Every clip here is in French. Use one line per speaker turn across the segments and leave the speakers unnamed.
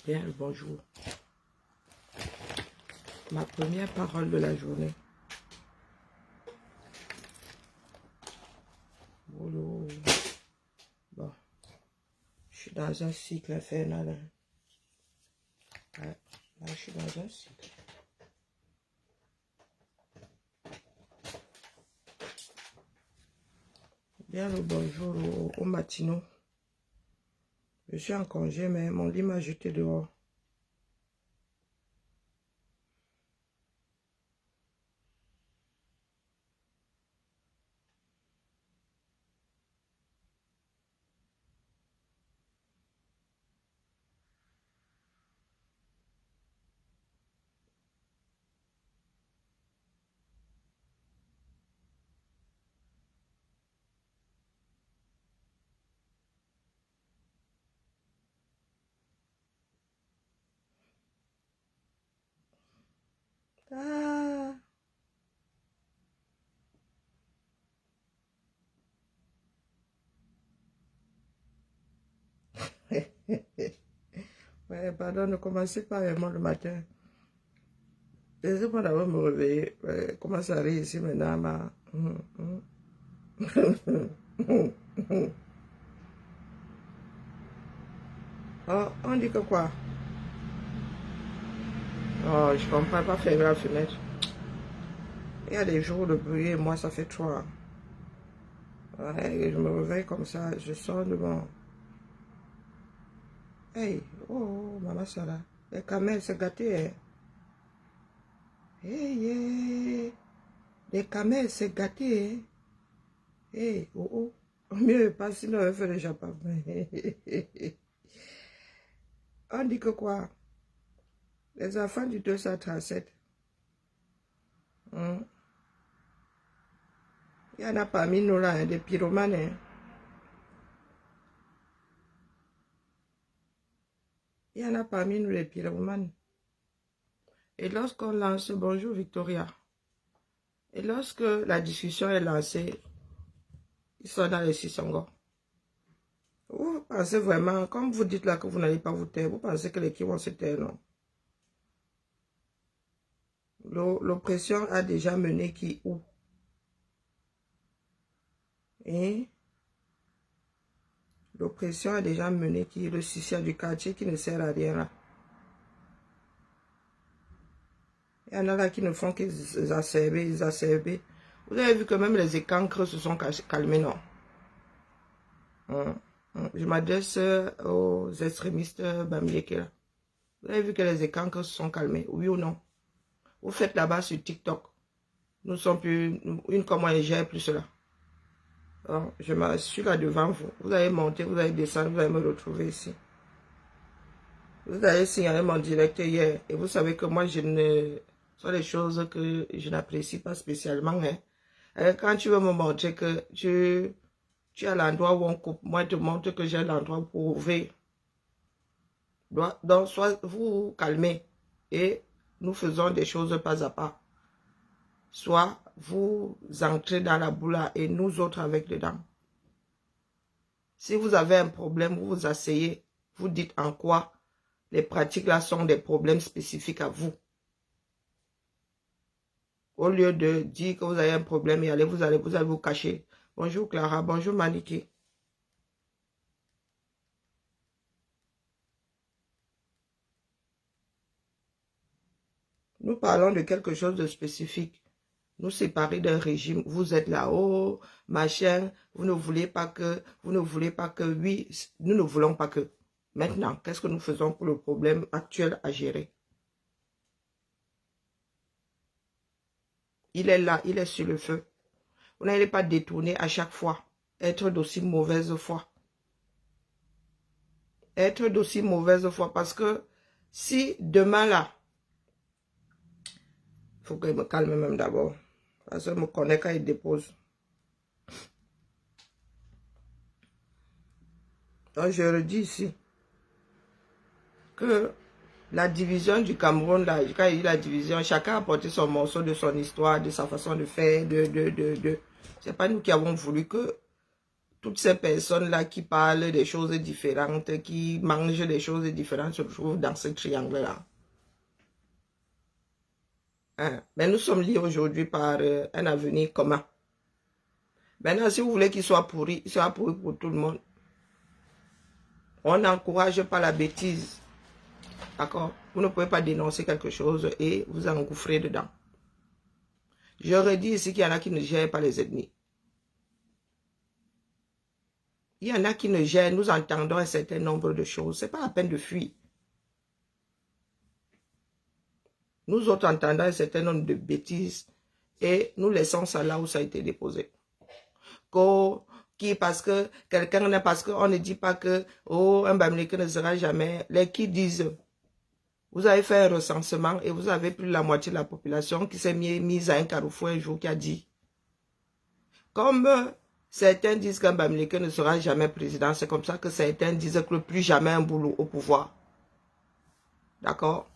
Bien le bonjour. Ma première parole de la journée. Boulot. Bon, je suis dans un cycle infernal. Ouais, là, je suis dans un cycle. Bien le bonjour au matinaux. Je suis en congé, mais mon lit m'a jeté dehors. Ah. Ouais, pardon, ne commencez pas avec moi le matin. Laissez-moi d'abord me réveiller. Ouais, commence à rire ici maintenant, ma... Oh, on dit que quoi? Oh, je comprends pas fermer la fenêtre. Il y a des jours de bruit et moi ça fait trop. Ouais, je me réveille comme ça, je sors de mon... Hey, oh, maman Sarah, les camels, c'est gâté, hein. Hey, yeah. Les camels, c'est gâté, hein. Hey, oh, oh. Mieux pas, sinon on fait déjà pas. On dit que quoi? Les enfants du 237. Il y en a parmi nous là, hein, des pyromanes, hein. Il y en a parmi nous les pyromanes. Et lorsqu'on lance bonjour Victoria, et lorsque la discussion est lancée, ils sont dans les Sissongo. Vous pensez vraiment, comme vous dites là que vous n'allez pas vous taire, vous pensez que les qui vont se taire, non? L'oppression a déjà mené qui où? Et l'oppression a déjà mené qui? Le suicide du quartier qui ne sert à rien là. Il y en a là qui ne font qu'exacerber. Vous avez vu que même les écancres se sont calmés, non? Je m'adresse aux extrémistes Bamiléké là. Vous avez vu que les écancres se sont calmés, oui ou non? Vous faites là-bas sur TikTok. Nous sommes plus, une comme moi, je gère plus cela. Alors, je suis là devant vous. Vous allez monter, vous allez descendre, vous allez me retrouver ici. Vous allez signaler mon direct hier. Et vous savez que moi, je ne... Ce sont des choses que je n'apprécie pas spécialement. Hein. Quand tu veux me montrer que tu as l'endroit où on coupe, moi, je te montre que j'ai l'endroit pour ouvrir. Donc, soit vous vous calmez et nous faisons des choses pas à pas. Soit vous entrez dans la boule et nous autres avec dedans. Si vous avez un problème, vous vous asseyez, vous dites en quoi les pratiques là sont des problèmes spécifiques à vous. Au lieu de dire que vous avez un problème et allez, vous allez vous cacher. Bonjour Clara, bonjour Maniki. Nous parlons de quelque chose de spécifique. Nous séparer d'un régime, vous êtes là-haut, machin, vous ne voulez pas que, oui, nous ne voulons pas que. Maintenant, qu'est-ce que nous faisons pour le problème actuel à gérer? Il est là, il est sur le feu. Vous n'allez pas détourner à chaque fois, être d'aussi mauvaise foi. Être d'aussi mauvaise foi, parce que si demain là, il faut que je me calme même d'abord. Parce que je me connais quand il dépose. Donc je redis ici que la division du Cameroun, là, quand il dit la division, chacun a apporté son morceau de son histoire, de sa façon de faire, C'est pas nous qui avons voulu que toutes ces personnes-là qui parlent des choses différentes, qui mangent des choses différentes, se retrouvent dans ce triangle-là. Hein? Mais nous sommes liés aujourd'hui par un avenir commun. Maintenant, si vous voulez qu'il soit pourri, il sera pourri pour tout le monde. On n'encourage pas la bêtise. D'accord? Vous ne pouvez pas dénoncer quelque chose et vous engouffrer dedans. Je redis ici qu'il y en a qui ne gèrent pas les ethnies. Il y en a qui ne gèrent, nous entendons un certain nombre de choses. Ce n'est pas la peine de fuir. Nous autres entendons un certain nombre de bêtises et nous laissons ça là où ça a été déposé. Qui parce que quelqu'un n'est parce qu'on ne dit pas que oh, un Bamileke ne sera jamais. Les qui disent, vous avez fait un recensement et vous avez plus de la moitié de la population qui s'est mise à un carrefour un jour qui a dit. Comme certains disent qu'un Bamileke ne sera jamais président, c'est comme ça que certains disent que plus jamais un boulot au pouvoir. D'accord?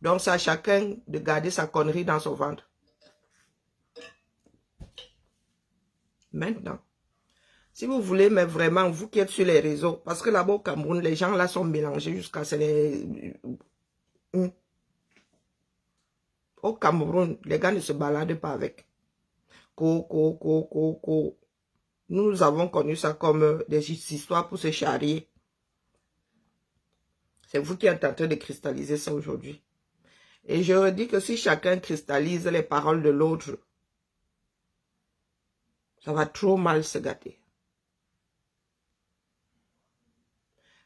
Donc c'est à chacun de garder sa connerie dans son ventre. Maintenant, si vous voulez, mais vraiment, vous qui êtes sur les réseaux, parce que là-bas au Cameroun, les gens là sont mélangés jusqu'à ce les... Au Cameroun, les gars ne se baladent pas avec. Nous avons connu ça comme des histoires pour se charrier. C'est vous qui êtes en train de cristalliser ça aujourd'hui. Et je redis que si chacun cristallise les paroles de l'autre, ça va trop mal se gâter.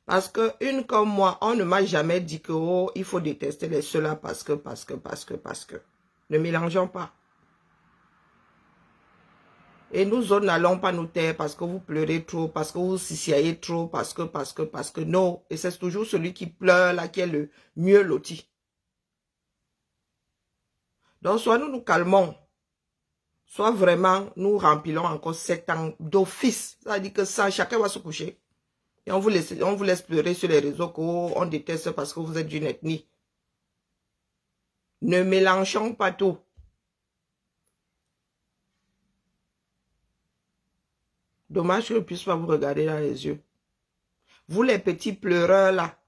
Parce que une comme moi, on ne m'a jamais dit que oh, il faut détester les ceux-là parce que. Ne mélangeons pas. Et nous autres n'allons pas nous taire parce que vous pleurez trop, parce que vous sissiaillez trop, parce que non. Et c'est toujours celui qui pleure là qui est le mieux loti. Donc soit nous nous calmons, soit vraiment nous remplissons encore 7 ans d'office. Ça veut dire que ça, chacun va se coucher. Et on vous laisse pleurer sur les réseaux qu'on déteste parce que vous êtes d'une ethnie. Ne mélangeons pas tout. Dommage que je ne puisse pas vous regarder dans les yeux. Vous les petits pleureurs là,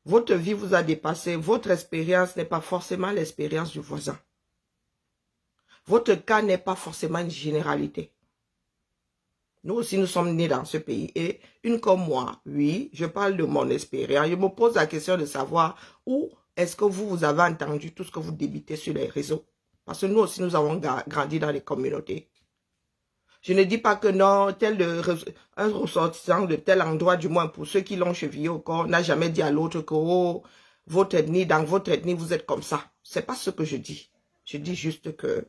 votre vie vous a dépassé. Votre expérience n'est pas forcément l'expérience du voisin. Votre cas n'est pas forcément une généralité. Nous aussi, nous sommes nés dans ce pays. Et une comme moi, oui, je parle de mon expérience. Je me pose la question de savoir où est-ce que vous avez entendu tout ce que vous débitez sur les réseaux. Parce que nous aussi, nous avons grandi dans les communautés. Je ne dis pas que non, un ressortissant de tel endroit, du moins pour ceux qui l'ont chevillé au corps, n'a jamais dit à l'autre que oh, votre ethnie, dans votre ethnie, vous êtes comme ça. C'est pas ce que je dis. Je dis juste que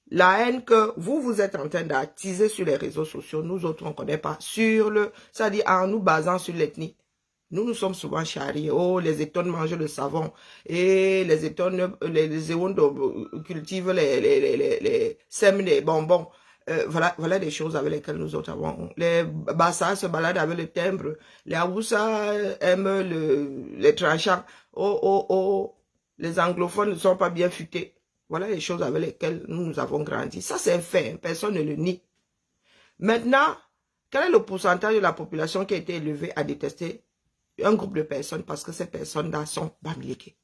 la haine que vous êtes en train d'attiser sur les réseaux sociaux, nous autres, on ne connaît pas. C'est-à-dire en nous basant sur l'ethnie. Nous sommes souvent charriés. Oh, les étones mangent le savon. Et les étones, les éons cultivent sèment les bonbons. Voilà des choses avec lesquelles nous autres avons. Les Bassas se baladent avec le timbre. Les Haoussa aiment les tranchants. Oh. Les anglophones ne sont pas bien futés. Voilà les choses avec lesquelles nous avons grandi. Ça, c'est un fait. Personne ne le nie. Maintenant, quel est le pourcentage de la population qui a été élevée à détester un groupe de personnes parce que ces personnes-là sont Bamileke?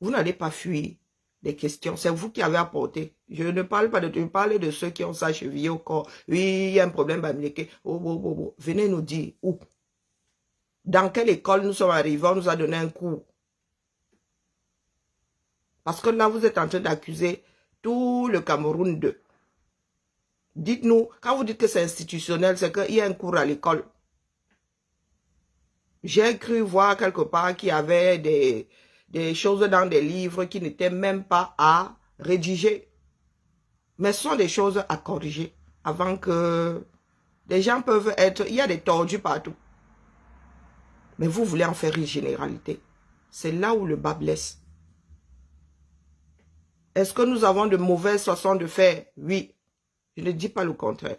Vous n'allez pas fuir des questions. C'est vous qui avez apporté. Je ne parle pas de... Je parle de ceux qui ont ça chevillé au corps. Oui, il y a un problème Bamileke. Oh. Venez nous dire où. Dans quelle école nous sommes arrivés, on nous a donné un cours. Parce que là, vous êtes en train d'accuser tout le Cameroun de. Dites-nous, quand vous dites que c'est institutionnel, c'est qu'il y a un cours à l'école. J'ai cru voir quelque part qu'il y avait des choses dans des livres qui n'étaient même pas à rédiger. Mais ce sont des choses à corriger avant que les gens peuvent être... Il y a des tordus partout. Mais vous voulez en faire une généralité. C'est là où le bas blesse. Est-ce que nous avons de mauvaises façons de faire? Oui. Je ne dis pas le contraire.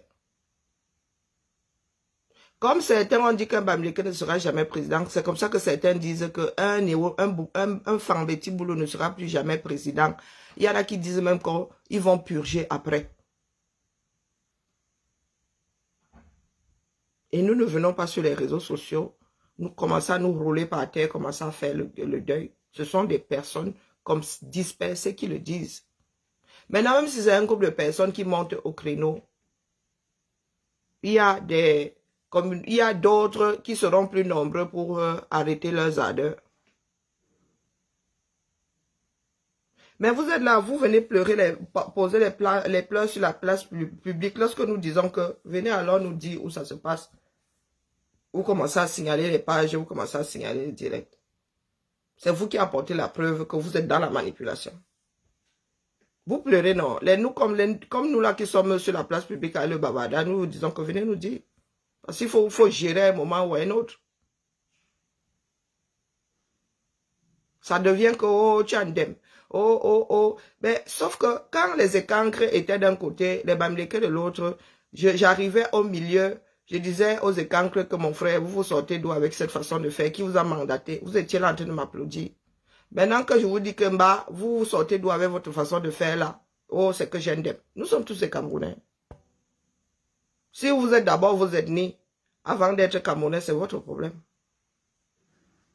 Comme certains ont dit qu'un Bamileke ne sera jamais président, c'est comme ça que certains disent qu'un Fambeti Boulou ne sera plus jamais président. Il y en a qui disent même qu'ils vont purger après. Et nous ne venons pas sur les réseaux sociaux, nous commençons à nous rouler par terre, commençons à faire le deuil. Ce sont des personnes comme dispersées qui le disent. Maintenant, même si c'est un groupe de personnes qui montent au créneau, il y a d'autres qui seront plus nombreux pour arrêter leurs ardeurs. Mais vous êtes là, vous venez pleurer, poser les pleurs sur la place publique. Lorsque nous disons que venez alors nous dire où ça se passe. Vous commencez à signaler les pages, vous commencez à signaler les directs. C'est vous qui apportez la preuve que vous êtes dans la manipulation. Vous pleurez, non. Comme nous là qui sommes sur la place publique à Le Babada, nous vous disons que venez nous dire. Parce qu'il faut gérer un moment ou un autre. Ça devient que, oh, tu andem. Oh, oh, oh. Mais, sauf que quand les écancres étaient d'un côté, les Bamileke de l'autre, j'arrivais au milieu, je disais aux écancres que mon frère, vous sortez d'où avec cette façon de faire, qui vous a mandaté? Vous étiez là en train de m'applaudir. Maintenant que je vous dis que vous sortez d'où avec votre façon de faire là, oh, c'est que j'aime. Nous sommes tous des Camerounais. Si vous êtes d'abord vos ethnies, avant d'être Camerounais, c'est votre problème.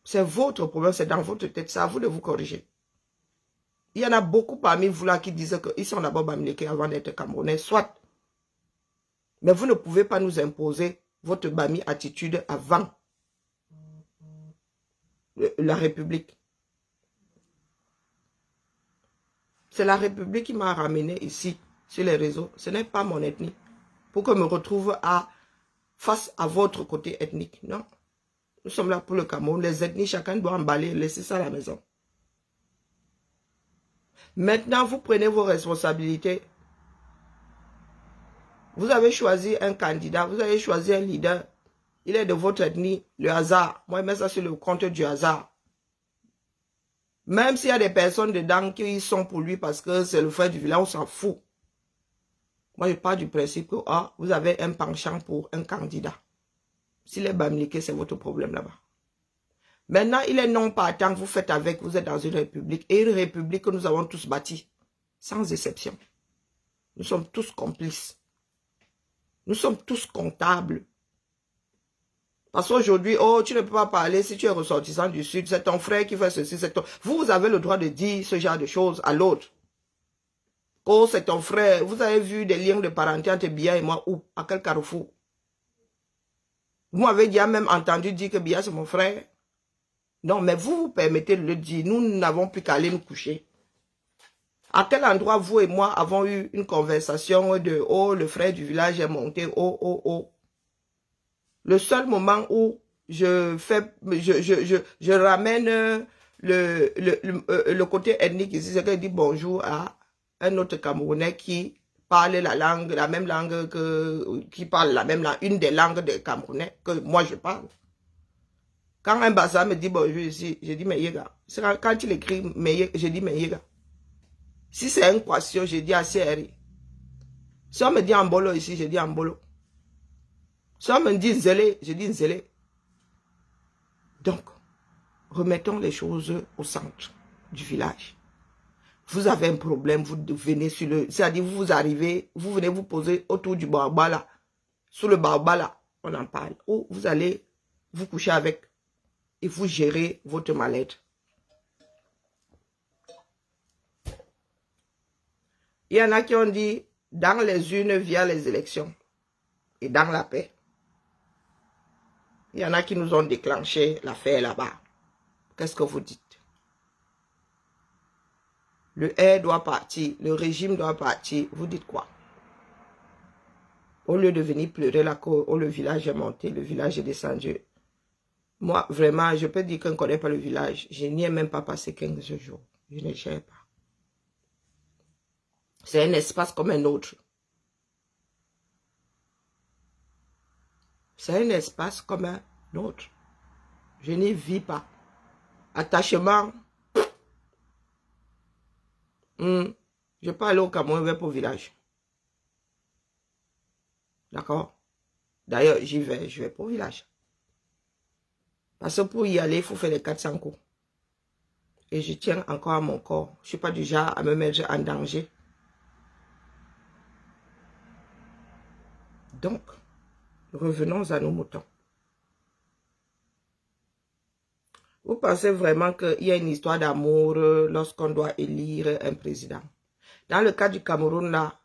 C'est votre problème, c'est dans votre tête, c'est à vous de vous corriger. Il y en a beaucoup parmi vous là qui disent qu'ils sont d'abord Bamileke avant d'être Camerounais, soit. Mais vous ne pouvez pas nous imposer votre Bami attitude avant la République. C'est la République qui m'a ramené ici, sur les réseaux. Ce n'est pas mon ethnie. Pour que je me retrouve face à votre côté ethnique. Non. Nous sommes là pour le Cameroun. Les ethnies, chacun doit emballer, laisser ça à la maison. Maintenant, vous prenez vos responsabilités. Vous avez choisi un candidat, vous avez choisi un leader. Il est de votre ethnie, le hasard. Moi, je mets ça sur le compte du hasard. Même s'il y a des personnes dedans qui sont pour lui parce que c'est le frère du village, on s'en fout. Moi, je pars du principe que vous avez un penchant pour un candidat. S'il est Bamileke, c'est votre problème là-bas. Maintenant, il est non partant, vous faites avec, vous êtes dans une république. Et une république que nous avons tous bâtie, sans exception. Nous sommes tous complices. Nous sommes tous comptables. Parce qu'aujourd'hui, oh, tu ne peux pas parler si tu es ressortissant du Sud, c'est ton frère qui fait ceci, c'est ton... Vous avez le droit de dire ce genre de choses à l'autre. Oh, c'est ton frère. Vous avez vu des liens de parenté entre Bia et moi où? À quel carrefour? Vous m'avez déjà même entendu dire que Bia c'est mon frère. Non, mais vous permettez de le dire. Nous n'avons plus qu'à aller nous coucher. À quel endroit vous et moi avons eu une conversation de oh, le frère du village est monté, oh, oh, oh. Le seul moment où je ramène le côté ethnique ici, c'est que je dis bonjour à un autre Camerounais qui parle la même langue qui parle la même langue, une des langues des Camerounais que moi je parle. Quand un Bassa me dit bonjour ici, je dis mais yega. Quand il écrit je dis mais yega. Si c'est un Kwasio, je dis Asieri. Si on me dit Ambolo ici, je dis Ambolo. Si on me dit zélé, je dis zélé. Donc, remettons les choses au centre du village. Vous avez un problème, vous venez sur le... C'est-à-dire, vous arrivez, vous venez vous poser autour du baobab là. Sous le baobab là, on en parle. Ou vous allez vous coucher avec et vous gérez votre mal-être. Il y en a qui ont dit, dans les urnes via les élections et dans la paix. Il y en a qui nous ont déclenché l'affaire là-bas. Qu'est-ce que vous dites? Le air doit partir, le régime doit partir. Vous dites quoi? Au lieu de venir pleurer la cour, oh, le village est monté, le village est descendu. Moi, vraiment, je peux dire qu'on ne connaît pas le village. Je n'y ai même pas passé 15 jours. Je ne gère pas. C'est un espace comme un autre. C'est un espace comme un autre. Je n'y vis pas. Attachement. Je peux aller au Cameroun vers pour village. D'accord? D'ailleurs, je vais pas au village. Parce que pour y aller, il faut faire les 400 coups. Et je tiens encore à mon corps. Je ne suis pas du genre à me mettre en danger. Donc, revenons à nos moutons. Vous pensez vraiment qu'il y a une histoire d'amour lorsqu'on doit élire un président? Dans le cas du Cameroun, là,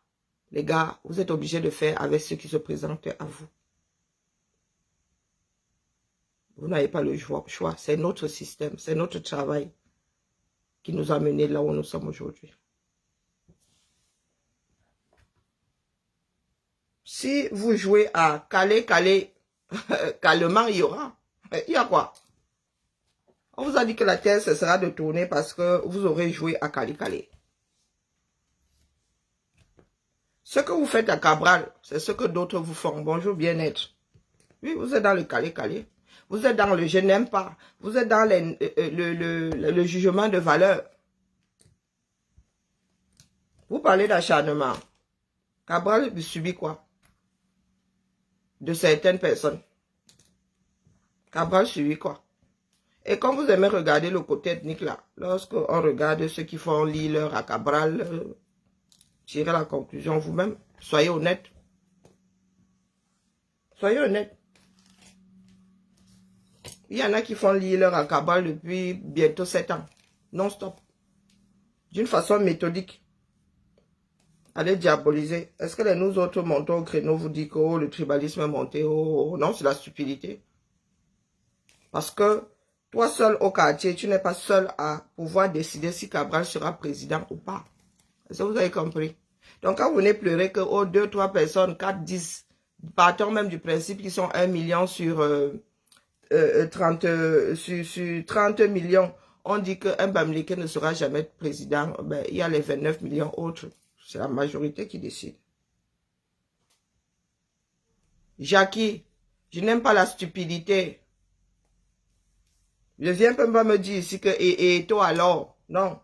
les gars, vous êtes obligés de faire avec ceux qui se présentent à vous. Vous n'avez pas le choix. C'est notre système, c'est notre travail qui nous a menés là où nous sommes aujourd'hui. Si vous jouez à caler, calmement, il y aura. Il y a quoi? On vous a dit que la terre cessera de tourner parce que vous aurez joué à caler. Ce que vous faites à Cabral, c'est ce que d'autres vous font. Bonjour, bien-être. Oui, vous êtes dans le calé. Vous êtes dans le je n'aime pas. Vous êtes dans le jugement de valeur. Vous parlez d'acharnement. Cabral subit quoi? De certaines personnes. Cabral subit quoi? Et quand vous aimez regarder le côté ethnique là, lorsqu'on regarde ceux qui font l'heure à Cabral, tirez la conclusion vous-même. Soyez honnête. Soyez honnête. Il y en a qui font l'heure à Cabral depuis bientôt 7 ans. Non-stop. D'une façon méthodique. Allez diaboliser. Est-ce que nous autres montons au créneau vous dit que oh, le tribalisme est monté? Oh, non, c'est la stupidité. Parce que toi seul au quartier, tu n'es pas seul à pouvoir décider si Cabral sera président ou pas. Est-ce que vous avez compris? Donc quand vous venez pleurer que oh, 2, 3 personnes, 4, 10, partons même du principe qu'ils sont 1 million sur 30 millions, on dit qu'un Bamileke ne sera jamais président. Ben, il y a les 29 millions autres. C'est la majorité qui décide. Jackie, je n'aime pas la stupidité. Ne viens pas me dire ici que Eto alors. Non.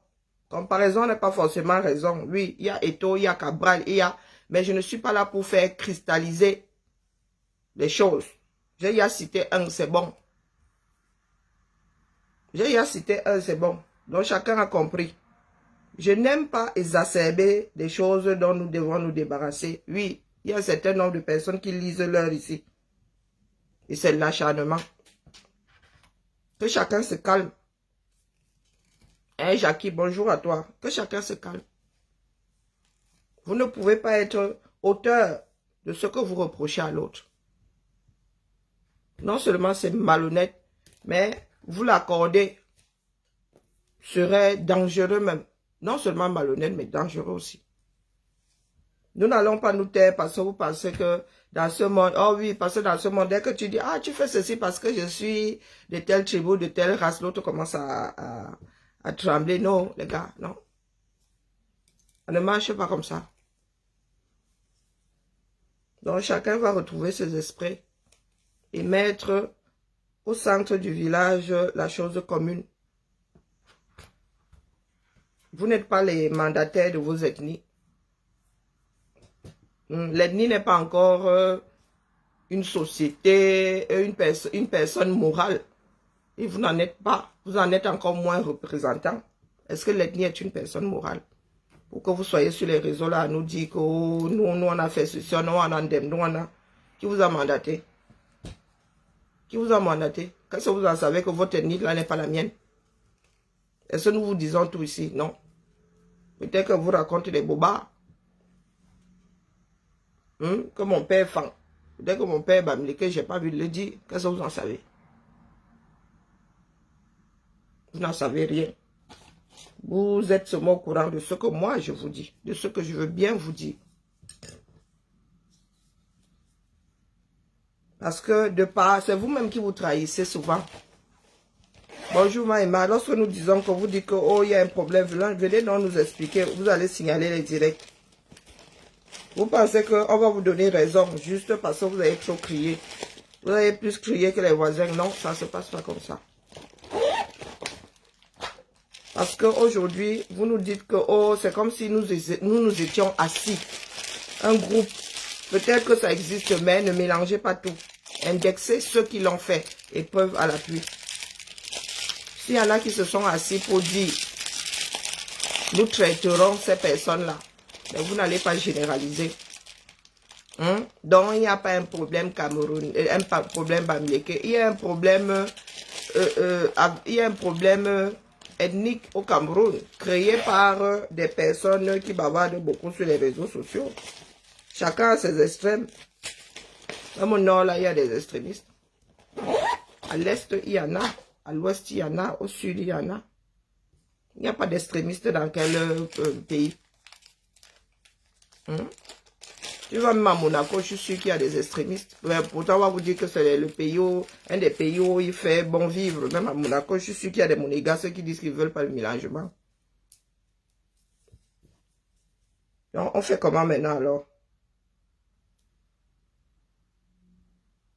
Comparaison n'est pas forcément raison. Oui, il y a Eto, il y a Cabral, il y a... Mais je ne suis pas là pour faire cristalliser les choses. J'ai déjà cité un, c'est bon. J'ai déjà cité un, c'est bon. Donc chacun a compris. Je n'aime pas exacerber des choses dont nous devons nous débarrasser. Oui, il y a un certain nombre de personnes qui lisent l'heure ici. Et c'est l'acharnement. Que chacun se calme. Hein, Jackie, bonjour à toi. Que chacun se calme. Vous ne pouvez pas être auteur de ce que vous reprochez à l'autre. Non seulement c'est malhonnête, mais vous l'accordez serait dangereux même. Non seulement malhonnête, mais dangereux aussi. Nous n'allons pas nous taire parce que vous pensez que dans ce monde, oh oui, parce que dans ce monde, dès que tu dis, ah, tu fais ceci parce que je suis de telle tribu, de telle race, l'autre commence à trembler. Non, les gars, non. On ne marche pas comme ça. Donc, chacun va retrouver ses esprits et mettre au centre du village la chose commune. Vous n'êtes pas les mandataires de vos ethnies. L'ethnie n'est pas encore une société, une personne morale. Et vous n'en êtes pas. Vous en êtes encore moins représentant. Est-ce que l'ethnie est une personne morale? Pour que vous soyez sur les réseaux là à nous dire que oh, nous on a fait ceci, nous on a indemne, nous on a... Qui vous a mandaté? Qui vous a mandaté? Qu'est-ce que vous en savez que votre ethnie là n'est pas la mienne? Est-ce que nous vous disons tout ici? Non. Peut-être que vous racontez des bobards. Que mon père est fan. Peut-être que mon père est Bamileke, je n'ai pas vu le dire. Qu'est-ce que vous en savez? Vous n'en savez rien. Vous êtes seulement au courant de ce que moi je vous dis, de ce que je veux bien vous dire. Parce que de part, c'est vous-même qui vous trahissez souvent. Bonjour Maïma, lorsque nous disons que vous dites que oh, il y a un problème, venez donc nous expliquer, vous allez signaler les directs. Vous pensez qu'on va vous donner raison juste parce que vous avez trop crié. Vous avez plus crié que les voisins. Non, ça ne se passe pas comme ça. Parce qu'aujourd'hui, vous nous dites que oh, c'est comme si nous étions assis. Un groupe Peut-être que ça existe, mais ne mélangez pas tout. Indexez ceux qui l'ont fait et preuve à l'appui. S'il y en a qui se sont assis pour dire, nous traiterons ces personnes-là, mais vous n'allez pas généraliser. Donc, il n'y a pas un problème Cameroun, un problème Bamileke. Il y a un problème, ethnique au Cameroun, créé par des personnes qui bavardent beaucoup sur les réseaux sociaux. Chacun a ses extrêmes. Même au nord, là, il y a des extrémistes. À l'est, il y en a. À l'ouest, il y en a. Au sud, il y en a. Il n'y a pas d'extrémistes dans quel pays. Tu vas même à Monaco, je suis sûr qu'il y a des extrémistes. Mais pourtant, on va vous dire que c'est le pays un des pays où il fait bon vivre. Même à Monaco, je suis sûr qu'il y a des monégasques qui disent qu'ils ne veulent pas le mélangement. Donc, on fait comment maintenant alors?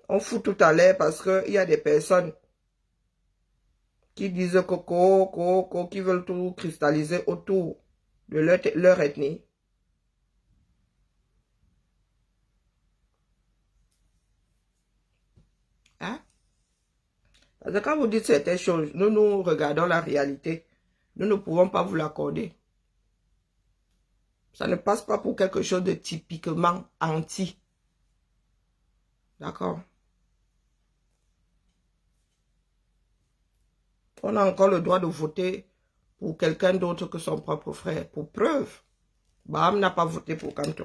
On fout tout à l'air parce qu'il y a des personnes qui disent coco, qui veulent tout cristalliser autour de leur ethnie. Hein? Parce que quand vous dites certaines choses, nous regardons la réalité. Nous ne pouvons pas vous l'accorder. Ça ne passe pas pour quelque chose de typiquement anti. D'accord? On a encore le droit de voter pour quelqu'un d'autre que son propre frère. Pour preuve, Baham n'a pas voté pour Kanto.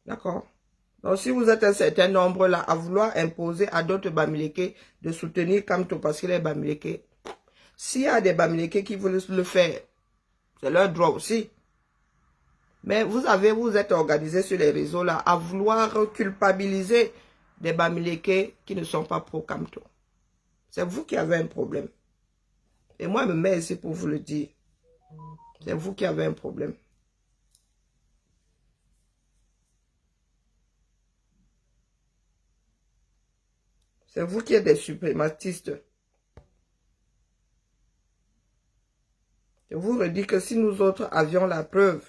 D'accord? Donc si vous êtes un certain nombre là à vouloir imposer à d'autres Bamileke de soutenir Kanto parce qu'il est Bamileke, s'il y a des Bamileke qui veulent le faire, c'est leur droit aussi. Mais vous êtes organisés sur les réseaux là à vouloir culpabiliser des Bamileke qui ne sont pas pro Kanto. C'est vous qui avez un problème. Et moi, je me mets ici pour vous le dire. C'est vous qui avez un problème. C'est vous qui êtes des suprématistes. Je vous redis que si nous autres avions la preuve,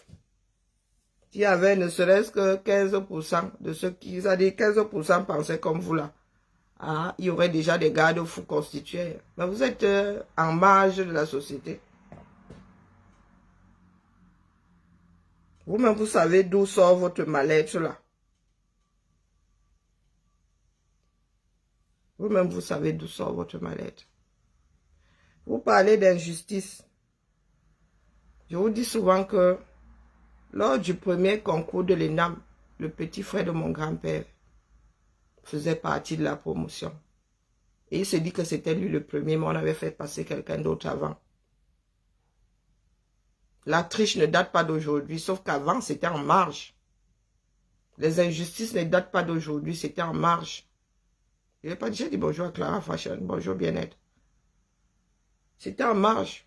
s'il y avait ne serait-ce que 15% de ceux qui, c'est-à-dire 15% pensaient comme vous là, ah, il y aurait déjà des garde-fous constitués. Mais vous êtes en marge de la société. Vous-même, vous savez d'où sort votre mal-être là. Vous-même, vous savez d'où sort votre mal-être. Vous parlez d'injustice. Je vous dis souvent que lors du premier concours de l'ENAM, le petit frère de mon grand-père faisait partie de la promotion. Et il se dit que c'était lui le premier, mais on avait fait passer quelqu'un d'autre avant. La triche ne date pas d'aujourd'hui, sauf qu'avant, c'était en marge. Les injustices ne datent pas d'aujourd'hui, c'était en marge. Je n'ai pas déjà dit bonjour à Clara Fashion, bonjour bien-être. C'était en marge.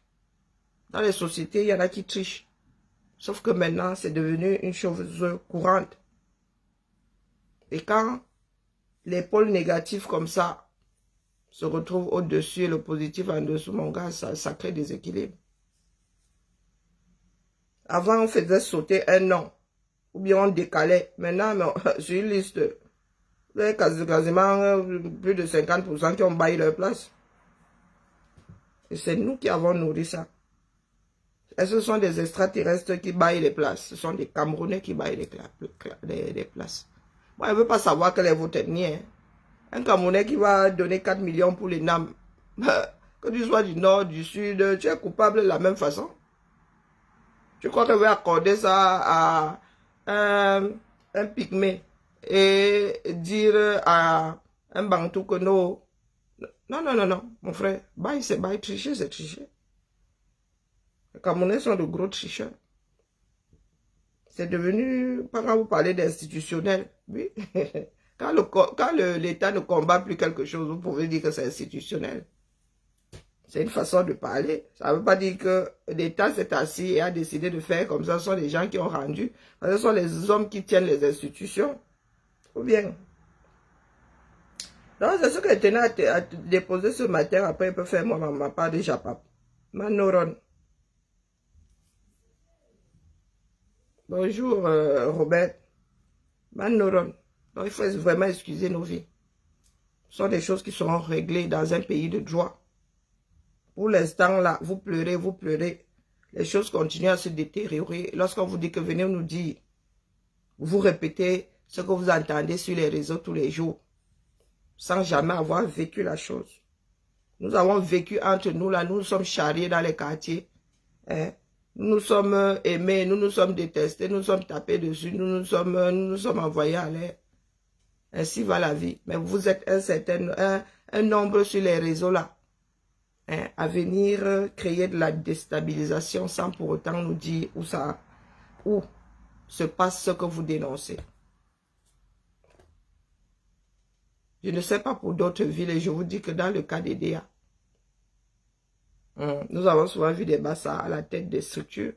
Dans les sociétés, il y en a qui trichent. Sauf que maintenant, c'est devenu une chose courante. Et quand les pôles négatifs comme ça se retrouvent au-dessus et le positif en dessous, mon gars, ça crée des équilibres. Avant, on faisait sauter un nom. Ou bien on décalait. Maintenant, sur une liste, vous avez quasiment plus de 50% qui ont baillé leur place. Et c'est nous qui avons nourri ça. Et ce sont des extraterrestres qui baillent les places. Ce sont des Camerounais qui baillent les places. Moi, je ne veux pas savoir quelle est votre ethnie. Hein. Un Camerounais qui va donner 4 millions pour les NAM, que tu sois du nord, du sud, tu es coupable de la même façon. Je crois que je vais accorder ça à un pygmée et dire à un bantou que non. Non, mon frère, bail c'est bail, tricher c'est tricher. Les Camerounais sont de gros tricheurs. C'est devenu, quand vous parlez d'institutionnel, oui. Quand l'État ne combat plus quelque chose, vous pouvez dire que c'est institutionnel. C'est une façon de parler. Ça ne veut pas dire que l'État s'est assis et a décidé de faire comme ça. Ce sont les gens qui ont rendu. Ce sont les hommes qui tiennent les institutions. Ou bien. Donc, c'est ce que je tenais à déposer ce matin. Après, il peut faire moi ma part de Japap. Manoron. Bonjour, Robert. Donc, il faut vraiment excuser nos vies. Ce sont des choses qui seront réglées dans un pays de droit. Pour l'instant, là, vous pleurez, vous pleurez. Les choses continuent à se détériorer. Lorsqu'on vous dit que venez nous dire, vous répétez ce que vous entendez sur les réseaux tous les jours, sans jamais avoir vécu la chose. Nous avons vécu entre nous, là, nous nous sommes charriés dans les quartiers. Hein? Nous nous sommes aimés, nous nous sommes détestés, nous nous sommes tapés dessus, nous nous sommes envoyés à l'air. Ainsi va la vie. Mais vous êtes un nombre sur les réseaux là, hein, à venir créer de la déstabilisation sans pour autant nous dire où se passe ce que vous dénoncez. Je ne sais pas pour d'autres villes et je vous dis que dans le cas d'EDA, nous avons souvent vu des bassards à la tête des structures.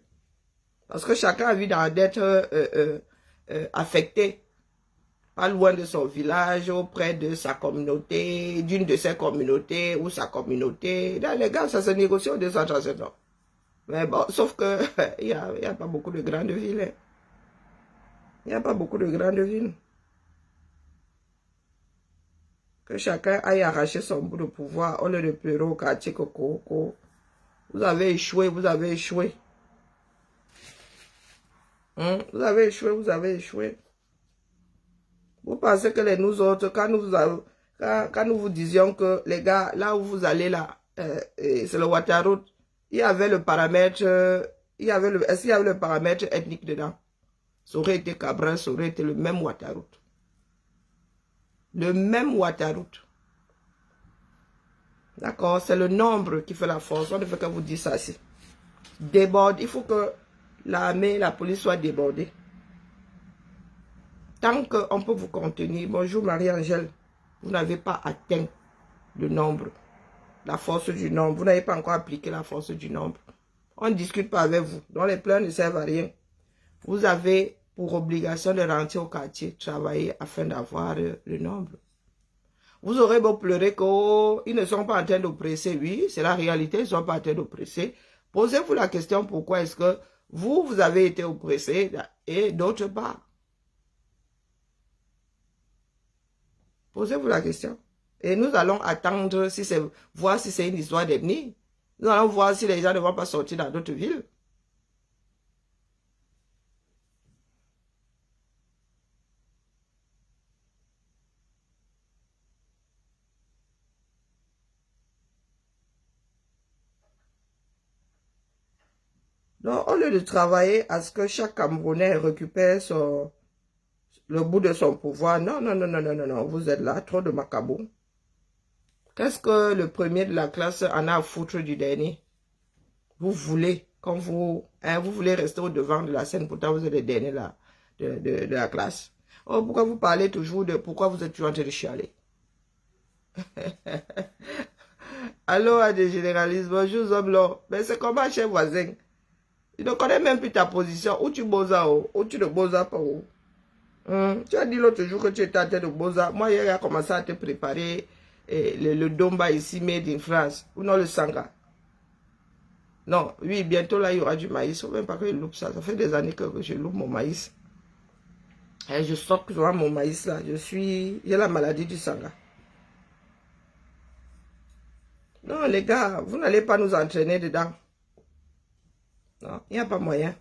Parce que chacun a envie d'être affecté. Pas loin de son village, auprès de sa communauté, d'une de ses communautés ou sa communauté. Là, les gars, ça se négocie au décentralisation. Mais bon, sauf que il n'y a pas beaucoup de grandes villes. Hein. Il n'y a pas beaucoup de grandes villes. Que chacun aille arracher son bout de pouvoir. On le pleurer au quartier Coco. Vous avez échoué, vous avez échoué. Vous avez échoué, vous avez échoué. Vous pensez que nous autres, quand nous vous disions que les gars, là où vous allez là, c'est le Waterroute, il y avait le paramètre, est-ce qu'il y avait le paramètre ethnique dedans? Ça aurait été Cabral, ça aurait été le même Waterroute. Le même Waterroute. D'accord? C'est le nombre qui fait la force. On ne fait que vous dire ça ici. Déborde. Il faut que l'armée, la police soient débordées. Tant qu'on peut vous contenir, bonjour Marie-Angèle, vous n'avez pas atteint le nombre, la force du nombre. Vous n'avez pas encore appliqué la force du nombre. On ne discute pas avec vous. Donc les pleurs ne servent à rien. Vous avez pour obligation de rentrer au quartier, travailler afin d'avoir le nombre. Vous aurez beau pleurer qu'ils ne sont pas en train d'oppresser. Oui, c'est la réalité, ils ne sont pas en train d'oppresser. Posez-vous la question pourquoi est-ce que vous avez été oppressé et d'autre part. Posez-vous la question. Et nous allons attendre, voir si c'est une histoire d'ethnie. Nous allons voir si les gens ne vont pas sortir dans d'autres villes. Donc, au lieu de travailler à ce que chaque Camerounais récupère le bout de son pouvoir, non, vous êtes là, trop de macabou. Qu'est-ce que le premier de la classe en a à foutre du dernier? Vous voulez, quand vous voulez rester au devant de la scène, pourtant vous êtes le dernier là, de la classe. Oh, pourquoi vous parlez toujours de pourquoi vous êtes toujours en train de chialer? Allô, à des généralistes, bonjour Zoblo. Mais c'est comment, cher voisin? Je ne connais même plus ta position. Où tu bosses ou tu ne bosses pas où? Tu as dit l'autre jour que tu étais en train de bosser. Moi, hier, j'ai commencé à te préparer le domba ici, made in France. Ou non, le sanga. Non, oui, bientôt là, il y aura du maïs. Il ne faut même pas que je loupe ça. Ça fait des années que je loupe mon maïs. Et je stocke mon maïs là. J'ai la maladie du sanga. Non, les gars, vous n'allez pas nous entraîner dedans. Non, il n'y a pas moyen.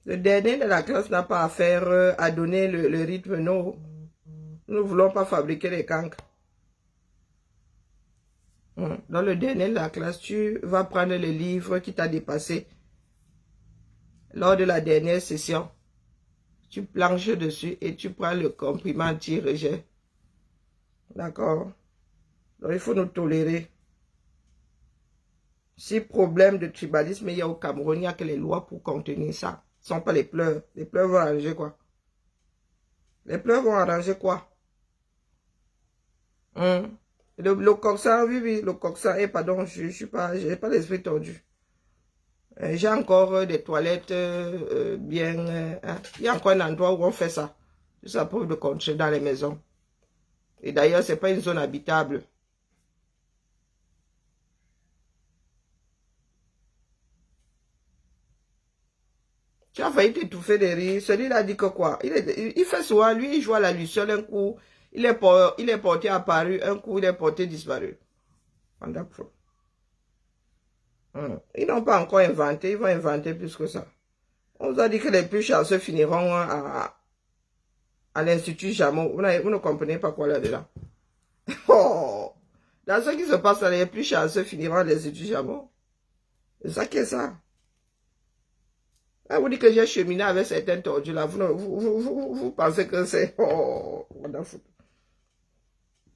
Le dernier de la classe n'a pas affaire à donner le rythme. Non, nous ne voulons pas fabriquer les cancres. Dans le dernier de la classe, tu vas prendre le livre qui t'a dépassé lors de la dernière session. Tu planches dessus et tu prends le comprimé anti-rejet. D'accord? Donc, il faut nous tolérer. Si problème de tribalisme il y a au Cameroun, il n'y a que les lois pour contenir ça. Ce ne sont pas les pleurs. Les pleurs vont arranger quoi? Les pleurs vont arranger quoi? Le coxin, oui, le coxin, pardon, j'ai pas l'esprit tordu. J'ai encore des toilettes bien... il y a encore un endroit où on fait ça. Ça pour le contrer dans les maisons. Et d'ailleurs, ce n'est pas une zone habitable. Tu as failli t'étouffer de rire. Celui-là a dit que quoi? Il fait souvent, lui, il joue à la luciole un coup. Il est porté apparu, un coup, il est porté disparu. Wonderful. Ils n'ont pas encore inventé, ils vont inventer plus que ça. On vous a dit que les plus chanceux finiront à l'Institut Jameau. Vous ne comprenez pas quoi là-dedans. Oh! Dans ce qui se passe, les plus chanceux finiront à l'Institut Jameau. C'est ça qui est ça. Vous dites que j'ai cheminé avec certains tordus là. Vous pensez que c'est... Oh, wonderful.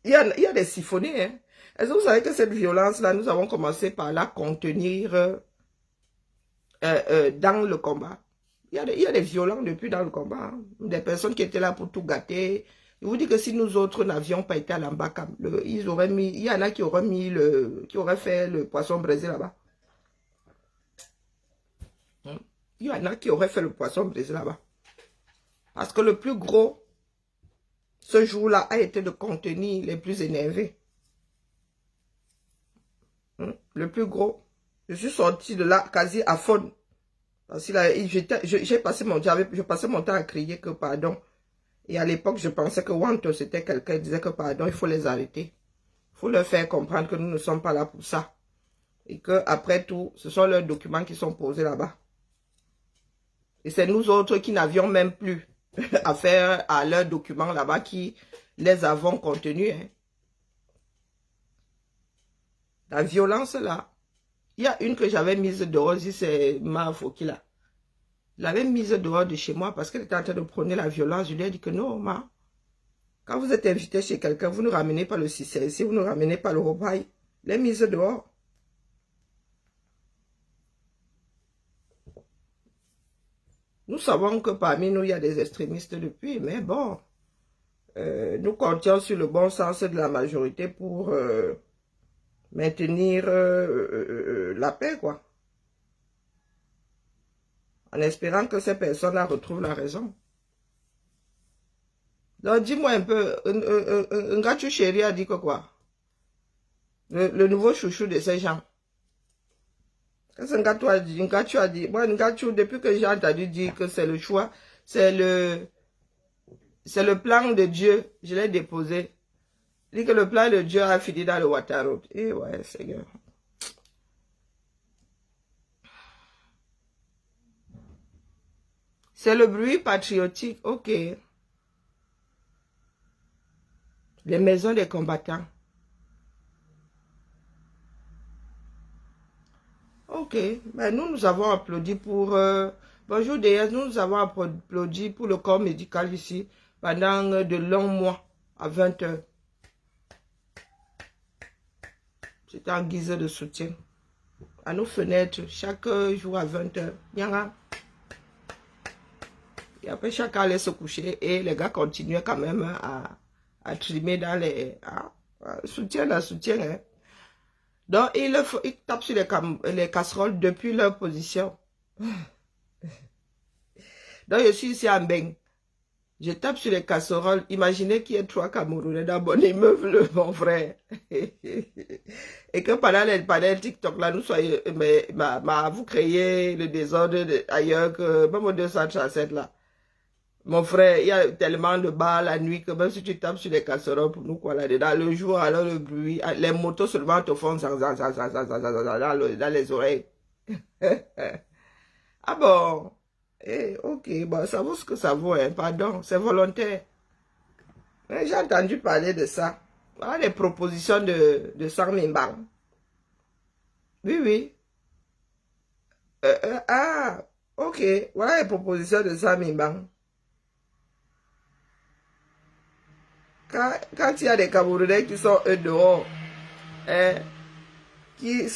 Il y a des siphonnés. Hein. Est-ce que vous savez que cette violence-là, nous avons commencé par la contenir dans le combat? Il y a des violents depuis dans le combat. Hein. Des personnes qui étaient là pour tout gâter. Je vous dis que si nous autres n'avions pas été à l'Ambacam, il y en a qui auraient fait le poisson braisé là-bas. Il y en a qui auraient fait le poisson brisé là-bas. Parce que le plus gros, ce jour-là, a été de contenir les plus énervés. Le plus gros. Je suis sorti de là quasi à fond. Parce que j'ai passé mon temps, je passais mon temps à crier que pardon. Et à l'époque, je pensais que Wanto, c'était quelqu'un qui disait que pardon, il faut les arrêter. Il faut leur faire comprendre que nous ne sommes pas là pour ça. Et que après tout, ce sont leurs documents qui sont posés là-bas. Et c'est nous autres qui n'avions même plus affaire à leurs documents là-bas qui les avons contenus. Hein. La violence là, il y a une que j'avais mise dehors, c'est ma Foki là. Je l'avais mise dehors de chez moi parce qu'elle était en train de prôner la violence. Je lui ai dit que non, ma. Quand vous êtes invité chez quelqu'un, vous ne ramenez pas le cicé, si vous ne ramenez pas le ropaille, les mises dehors. Nous savons que parmi nous, il y a des extrémistes depuis, mais bon, nous comptions sur le bon sens de la majorité pour maintenir la paix, quoi. En espérant que ces personnes-là retrouvent la raison. Donc, dis-moi un peu, Ngachu Chéri a dit que quoi? Le nouveau chouchou de ces gens. Qu'est-ce que Ngachu a dit? Moi, Ngachu, depuis que j'ai entendu dire que c'est le choix, c'est le plan de Dieu, je l'ai déposé. Il dit que le plan de Dieu a fini dans le Waterroad. Et ouais, Seigneur. C'est le bruit patriotique, ok. Les maisons des combattants. Ok, ben nous avons applaudi pour... bonjour DS, nous avons applaudi pour le corps médical ici pendant de longs mois à 20 h. C'était en guise de soutien. À nos fenêtres, chaque jour à 20 h. Et après, chacun allait se coucher et les gars continuaient quand même à trimer dans les... soutien, hein. Donc, ils tapent sur les casseroles depuis leur position. Donc, je suis ici en Beng. Je tape sur les casseroles. Imaginez qu'il y ait 3 Camerounais dans mon immeuble, mon frère. Et que pendant les panels TikTok, là, nous soyons... vous créez le désordre ailleurs que... Même au 237, là. Mon frère, il y a tellement de bars la nuit que même si tu tapes sur les casseroles pour nous, quoi, là-dedans, le jour, alors le bruit, les motos seulement te font dans les oreilles. Ah bon? Ok, bon, ça vaut ce que ça vaut, hein, pardon, c'est volontaire. J'ai entendu parler de ça. Voilà les propositions de Sang Mimbang. Oui, oui. Ok, voilà les propositions de Sang Mimbang. Quand il y a des Camerounais qui sont dehors, qui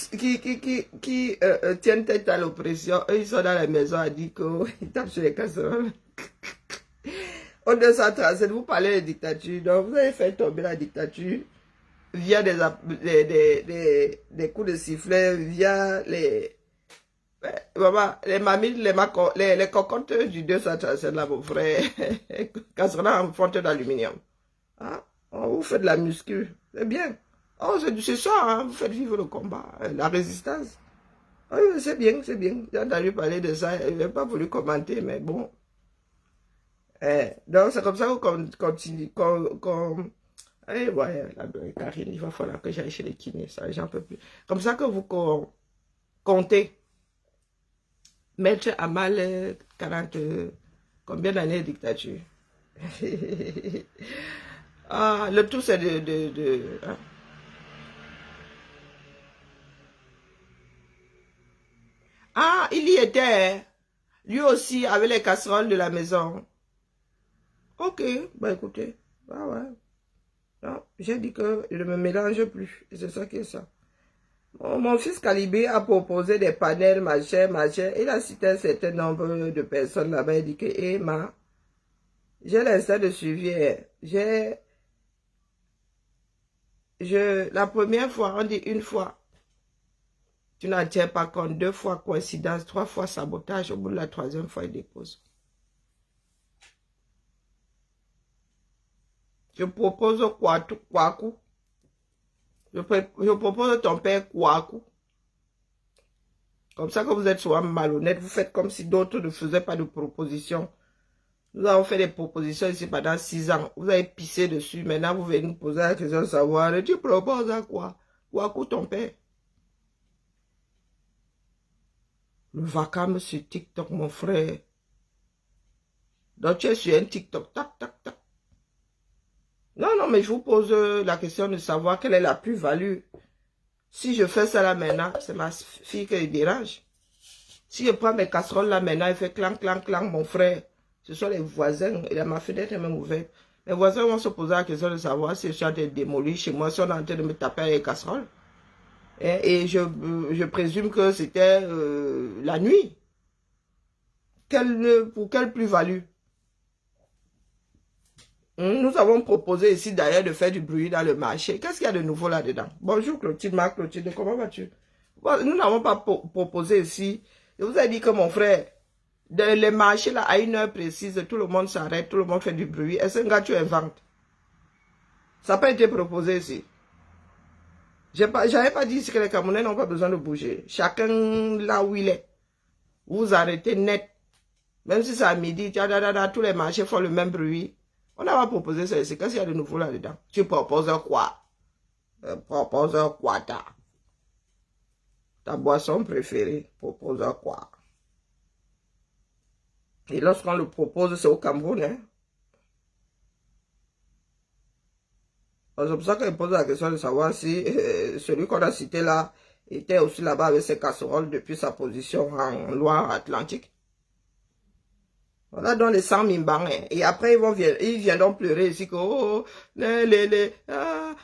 tiennent tête à l'oppression, eux ils sont dans la maison à dire qu'ils tapent sur les casseroles. Au 237, vous parlez de dictature, donc vous avez fait tomber la dictature via des coups de sifflet, via les mamies, les cocottes du 237 là, mon frère, casserole en fonte d'aluminium. Ah, oh, vous faites de la muscu, c'est bien. Oh, c'est ça, hein, vous faites vivre le combat, la résistance. Ah oui, c'est bien, c'est bien. J'ai entendu parler de ça. Je n'ai pas voulu commenter, mais bon. Donc, c'est comme ça qu'on continue. Allez, ouais, la Karine, il va falloir que j'aille chez les kinés. Ça, j'en peux plus. Comme ça que vous comptez. Mettre à mal 40... combien d'années de dictature? Ah, le tout, c'est hein. Ah, il y était. Hein. Lui aussi, avec les casseroles de la maison. Ok, bah écoutez. Ah ouais. Non, j'ai dit que je ne me mélange plus. C'est ça qui est ça. Mon fils Calibé a proposé des panels, machin, machin. Il a cité un certain nombre de personnes là-bas. Il dit que, Emma, j'ai l'instant de suivi. La première fois, on dit une fois. Tu n'en tiens pas compte. 2 fois coïncidence, 3 fois sabotage. Au bout de la 3e fois, il dépose. Je propose Kwaku. Je propose ton père Kwaku. Comme ça que vous êtes souvent malhonnête, vous faites comme si d'autres ne faisaient pas de propositions. Nous avons fait des propositions ici pendant 6 ans. Vous avez pissé dessus. Maintenant, vous venez nous poser la question de savoir, tu proposes à quoi? Kwaku ton père. Le vacarme sur TikTok, mon frère. Donc, tu es sur un TikTok. Tac, tac, tac. Non, non, mais je vous pose la question de savoir quelle est la plus-value. Si je fais ça là maintenant, c'est ma fille qui dérange. Si je prends mes casseroles là maintenant, elle fait clang, clang, clang, mon frère. Ce sont les voisins. Et ma fenêtre est même ouverte. Les voisins vont se poser la question de savoir si je suis en train de démolir chez moi, si on est en train de me taper avec les casseroles. Et je présume que c'était la nuit. Pour quelle plus-value? Nous avons proposé ici d'ailleurs de faire du bruit dans le marché. Qu'est-ce qu'il y a de nouveau là-dedans? Bonjour Clotilde, Clotilde, comment vas-tu? Bon, nous n'avons pas proposé ici. Je vous ai dit que mon frère, dans les marchés là, à une heure précise, tout le monde s'arrête, tout le monde fait du bruit. Est-ce un gars tu inventes? Ça n'a pas été proposé ici. J'avais pas dit ici que les Camerounais n'ont pas besoin de bouger. Chacun là où il est. Vous arrêtez net. Même si c'est à midi, tous les marchés font le même bruit. On n'a pas proposé ça ici. Qu'est-ce qu'il y a de nouveau là-dedans? Tu proposes quoi? Propose quoi ta boisson préférée? Propose quoi? Et lorsqu'on le propose, c'est au Cameroun. Hein? C'est pour ça que je pose la question de savoir si celui qu'on a cité là était aussi là-bas avec ses casseroles depuis sa position en Loire-Atlantique. Voilà donc les 100 mimbang. Hein. Et après, ils viendront pleurer ici que oh,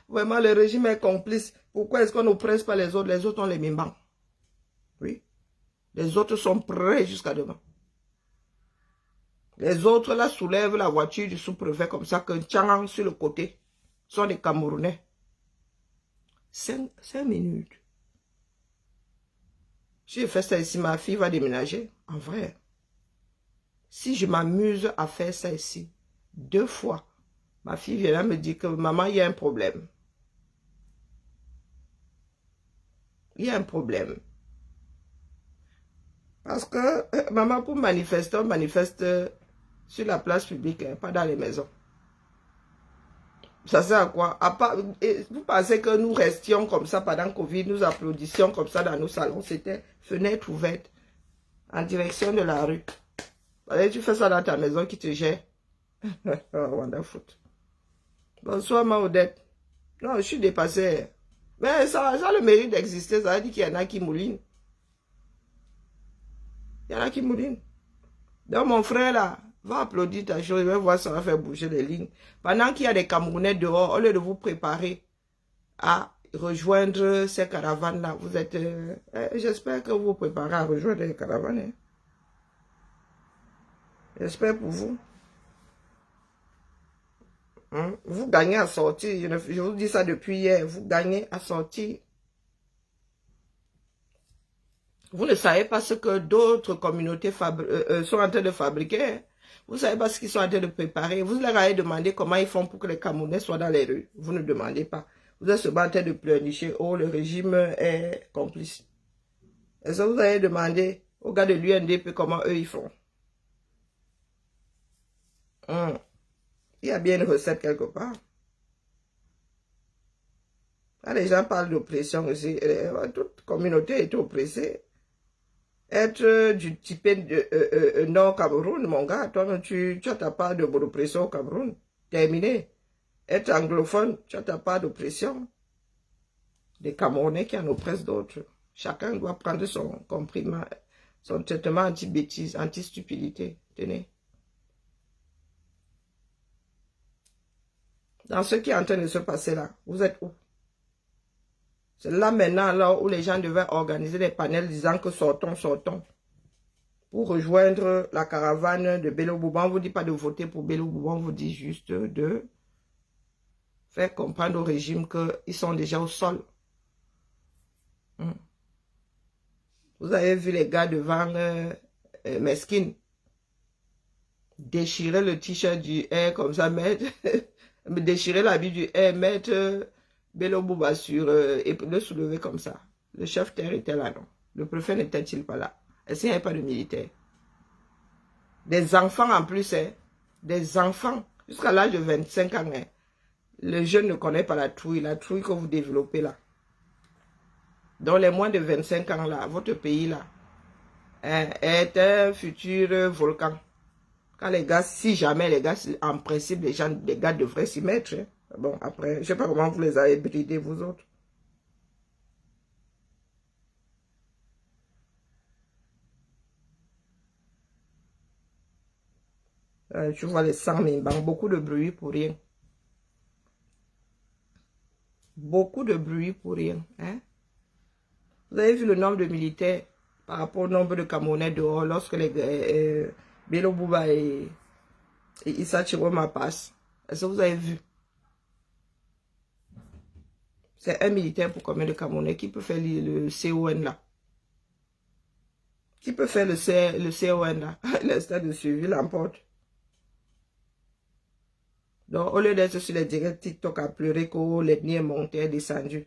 vraiment le régime est complice. Pourquoi est-ce qu'on n'oppresse pas les autres? Les autres ont les mimbang. Oui. Les autres sont prêts jusqu'à demain. Les autres là soulèvent la voiture du sous-préfet comme ça que tchang sur le côté. Sont des Camerounais. 5 minutes. Si je fais ça ici, ma fille va déménager. En vrai. Si je m'amuse à faire ça ici, 2 fois, ma fille vient là me dire que maman, il y a un problème. Il y a un problème. Parce que, maman, pour manifester, on manifeste sur la place publique, hein, pas dans les maisons. Ça sert à quoi? Vous pensez que nous restions comme ça pendant Covid, nous applaudissions comme ça dans nos salons? C'était fenêtre ouverte en direction de la rue. Allez, tu fais ça dans ta maison qui te gère. Oh, wonderful. Bonsoir, ma Odette. Non, je suis dépassée. Mais ça a le mérite d'exister. Ça veut dire qu'il y en a qui moulinent. Il y en a qui moulinent. Donc, mon frère, là, va applaudir ta chose. Il va voir, ça va faire bouger les lignes. Pendant qu'il y a des Camerounais dehors, au lieu de vous préparer à rejoindre ces caravanes-là, vous êtes... j'espère que vous vous préparez à rejoindre les caravanes. Hein. J'espère pour vous. Hein? Vous gagnez à sortir. Je vous dis ça depuis hier. Vous gagnez à sortir. Vous ne savez pas ce que d'autres communautés sont en train de fabriquer. Vous ne savez pas ce qu'ils sont en train de préparer. Vous leur avez demandé comment ils font pour que les Camerounais soient dans les rues. Vous ne demandez pas. Vous êtes seulement en train de pleurnicher. Oh, le régime est complice. Est-ce que vous avez demandé aux gars de l'UNDP comment eux ils font? Il y a bien une recette quelque part. Quand les gens parlent d'oppression aussi, toute communauté est oppressée. Être du type Nord Cameroun, mon gars, toi, tu as ta part d'oppression au Cameroun. Terminé. Être anglophone, tu as ta part d'oppression. Des Camerounais qui en oppressent d'autres. Chacun doit prendre son comprimé, son traitement anti-bêtise, anti-stupidité. Tenez. Dans ce qui est en train de se passer là, vous êtes où? C'est là maintenant là où les gens devaient organiser des panels disant que sortons, sortons. Pour rejoindre la caravane de Bello Bouba. On ne vous dit pas de voter pour Bello Bouba, on vous dit juste de faire comprendre au régime qu'ils sont déjà au sol. Vous avez vu les gars devant Meskin déchirer le t-shirt du air comme ça, mettre, déchirer l'habit du air, mettre Bello Bouba sur et le soulever comme ça. Le chef terre était là, non? Le préfet n'était-il pas là? Est-ce qu'il n'y avait pas de militaires? Des enfants en plus, hein? Des enfants, jusqu'à l'âge de 25 ans. Hein? Le jeune ne connaît pas la trouille que vous développez là. Dans les moins de 25 ans là, votre pays là, hein, est un futur volcan. Quand les gars, si jamais les gars, en principe, les gars devraient s'y mettre. Hein? Bon, après, je ne sais pas comment vous les avez bridés, vous autres. Tu vois les 100 000 banques, beaucoup de bruit pour rien. Beaucoup de bruit pour rien. Hein? Vous avez vu le nombre de militaires par rapport au nombre de Camerounais dehors lorsque les Bello Bouba et Issa Chiroma passent. Est-ce que vous avez vu? C'est un militaire pour combien de Camerounais? Qui peut faire le CON là? Qui peut faire le CON là? L'instant de suivi l'emporte. Donc, au lieu d'être sur les directs TikTok à pleurer que l'ethnie est montée, est descendue,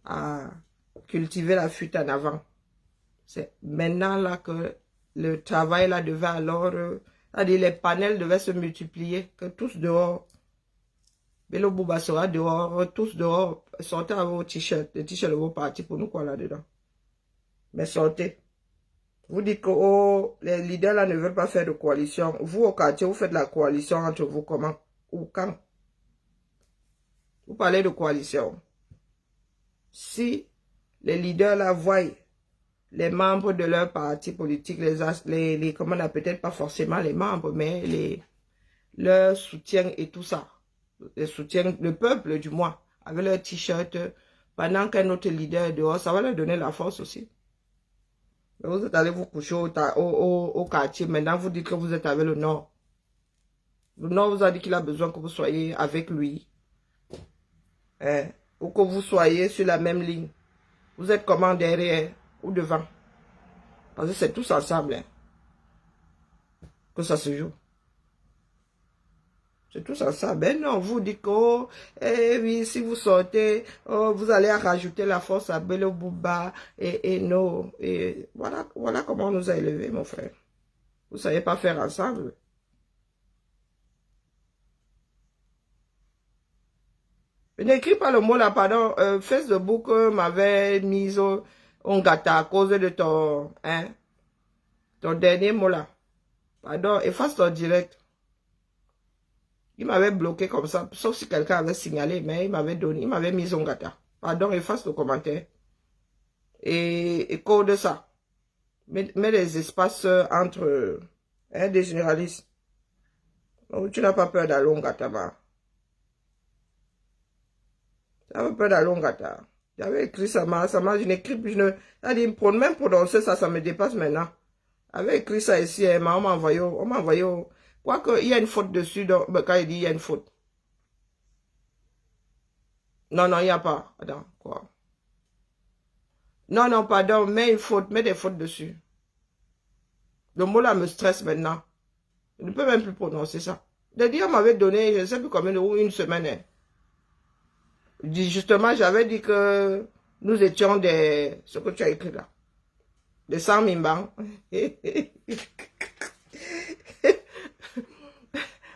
à cultiver la fuite en avant. C'est maintenant là que le travail là devait alors, c'est-à-dire les panels devaient se multiplier, que tous dehors, Bello Bouba sera dehors, tous dehors, sortez avec vos t-shirts, les t-shirts de vos partis pour nous quoi là-dedans. Mais sortez. Vous dites que oh, les leaders là ne veulent pas faire de coalition. Vous au quartier, vous faites la coalition entre vous comment? Ou quand? Vous parlez de coalition. Si les leaders là voient les membres de leur parti politique, comment on a peut-être pas forcément les membres, mais leur soutien et tout ça, le soutien, le peuple du moins, avec leur t-shirt, pendant qu'un autre leader est dehors, ça va leur donner la force aussi. Vous êtes allé vous coucher au quartier, maintenant vous dites que vous êtes avec le Nord. Le Nord vous a dit qu'il a besoin que vous soyez avec lui. Hein? Ou que vous soyez sur la même ligne. Vous êtes comment derrière ou devant? Parce que c'est tous ensemble hein, que ça se joue. C'est tous ensemble. Ben non, vous dites que oh, eh oui, si vous sortez, oh, vous allez rajouter la force à Bello Bouba et non. Et voilà comment on nous a élevés, mon frère. Vous ne savez pas faire ensemble. N'écris pas le mot là, pardon. Facebook m'avait mis un gâteau à cause de ton dernier mot là. Pardon, efface ton direct. Il m'avait bloqué comme ça, sauf si quelqu'un avait signalé, mais il m'avait mis un gâteau. Pardon, efface le commentaire. Et code ça. Mets les espaces entre des généralistes. Donc, tu n'as pas peur d'aller au gâteau. Tu n'as pas peur d'aller au gâteau. J'avais écrit ça, je n'écris plus, même prononcer ça, ça me dépasse maintenant. J'avais écrit ça ici, on m'a envoyé, quoique, il y a une faute dessus, donc, quand il dit il y a une faute. Non, non, il n'y a pas. Attends, quoi? Non, non, pardon, mets une faute, mets des fautes dessus. Le mot là me stresse maintenant. Je ne peux même plus prononcer ça. D'ailleurs, on m'avait donné, je ne sais plus combien de une semaine. Justement, j'avais dit que Nous étions des... Ce que tu as écrit là. Des 100 mimbans.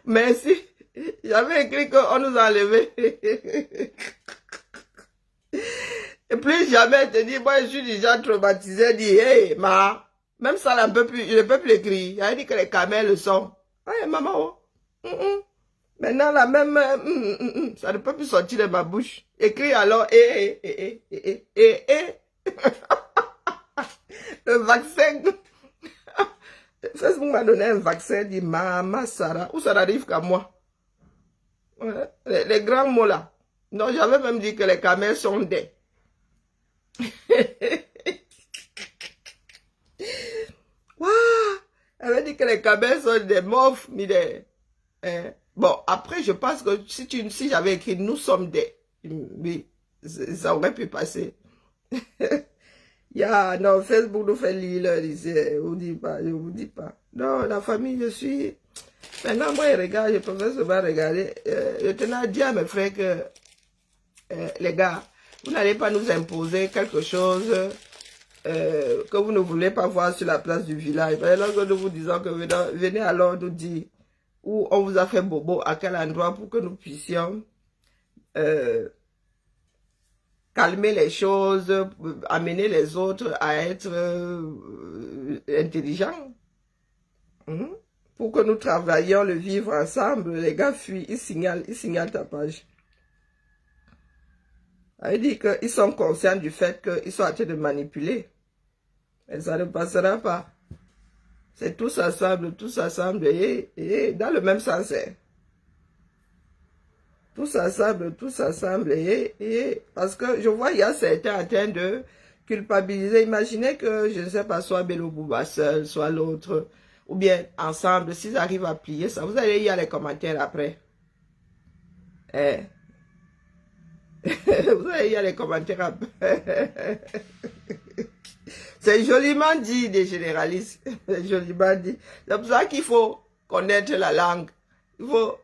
Merci. J'avais écrit qu'on nous a enlevé. Et plus jamais te dis, moi je suis déjà traumatisé, dit, hey, même ça, là, je ne peux plus l'écrire. J'avais dit que les camels le sont. Hey, maman, oh. Maintenant, là, même, ça ne peut plus sortir de ma bouche. Écris alors, Le vaccin. Facebook m'a donné un vaccin, dit, maman, Sarah, où ça n'arrive qu'à moi. Ouais, les grands mots là. Non, j'avais même dit que les camels sont des. Wow, elle dit que les camels sont des mauves, mais des. Bon, après, je pense que si j'avais écrit nous sommes des. Oui, ça aurait pu passer. Non, Facebook nous fait lire, je vous dis pas, je vous dis pas. Non, la famille, je suis. Maintenant, moi, je regarde, je préfère seulement regarder. Je tenais à dire à mes frères que, les gars, vous n'allez pas nous imposer quelque chose que vous ne voulez pas voir sur la place du village. Lorsque nous vous disons que venez alors nous dire où on vous a fait bobo, à quel endroit, pour que nous puissions calmer les choses, amener les autres à être intelligents. Pour que nous travaillions le vivre ensemble, les gars fuient, ils signalent ta page. Ça veut dire qu'ils sont conscients du fait qu'ils sont en train de manipuler. Mais ça ne passera pas. C'est tous ensemble, et dans le même sens. Tous ensemble, parce que je vois, il y a certains en train de culpabiliser. Imaginez que, je ne sais pas, soit Bello Bouba seul, soit l'autre, ou bien ensemble, s'ils arrivent à plier ça, vous allez lire les commentaires après. Vous allez lire les commentaires après. C'est joliment dit des généralistes. C'est joliment dit. C'est pour ça qu'il faut connaître la langue. Il faut